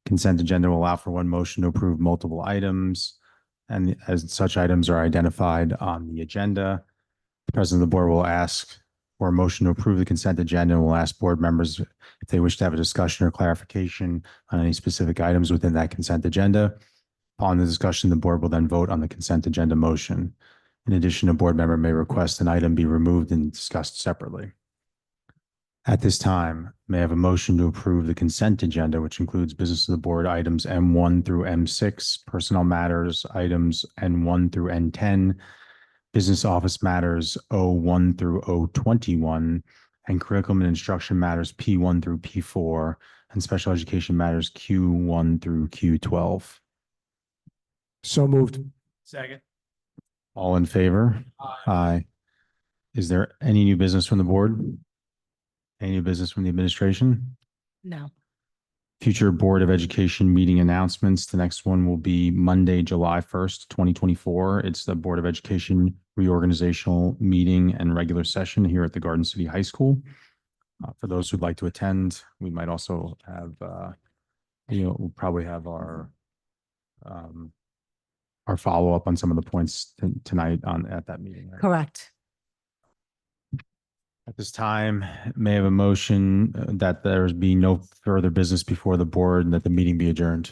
Consent agenda will allow for one motion to approve multiple items, and as such items are identified on the agenda. The President of the Board will ask for a motion to approve the consent agenda and will ask board members if they wish to have a discussion or clarification on any specific items within that consent agenda. Upon the discussion, the board will then vote on the consent agenda motion. In addition, a board member may request an item be removed and discussed separately. At this time, may I have a motion to approve the consent agenda, which includes business of the board items M1 through M6, personnel matters items N1 through N10, business office matters O1 through O21, and curriculum and instruction matters P1 through P4, and special education matters Q1 through Q12. So moved. Second. All in favor? Aye. Is there any new business from the board? Any new business from the administration? No. Future Board of Education meeting announcements. The next one will be Monday, July 1st, 2024. It's the Board of Education reorganizational meeting and regular session here at the Garden City High School. For those who'd like to attend, we might also have, we'll probably have our follow-up on some of the points tonight at that meeting. Right? Correct. At this time, may I have a motion that there's be no further business before the board and that the meeting be adjourned?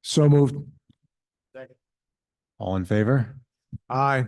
So moved. All in favor? Aye.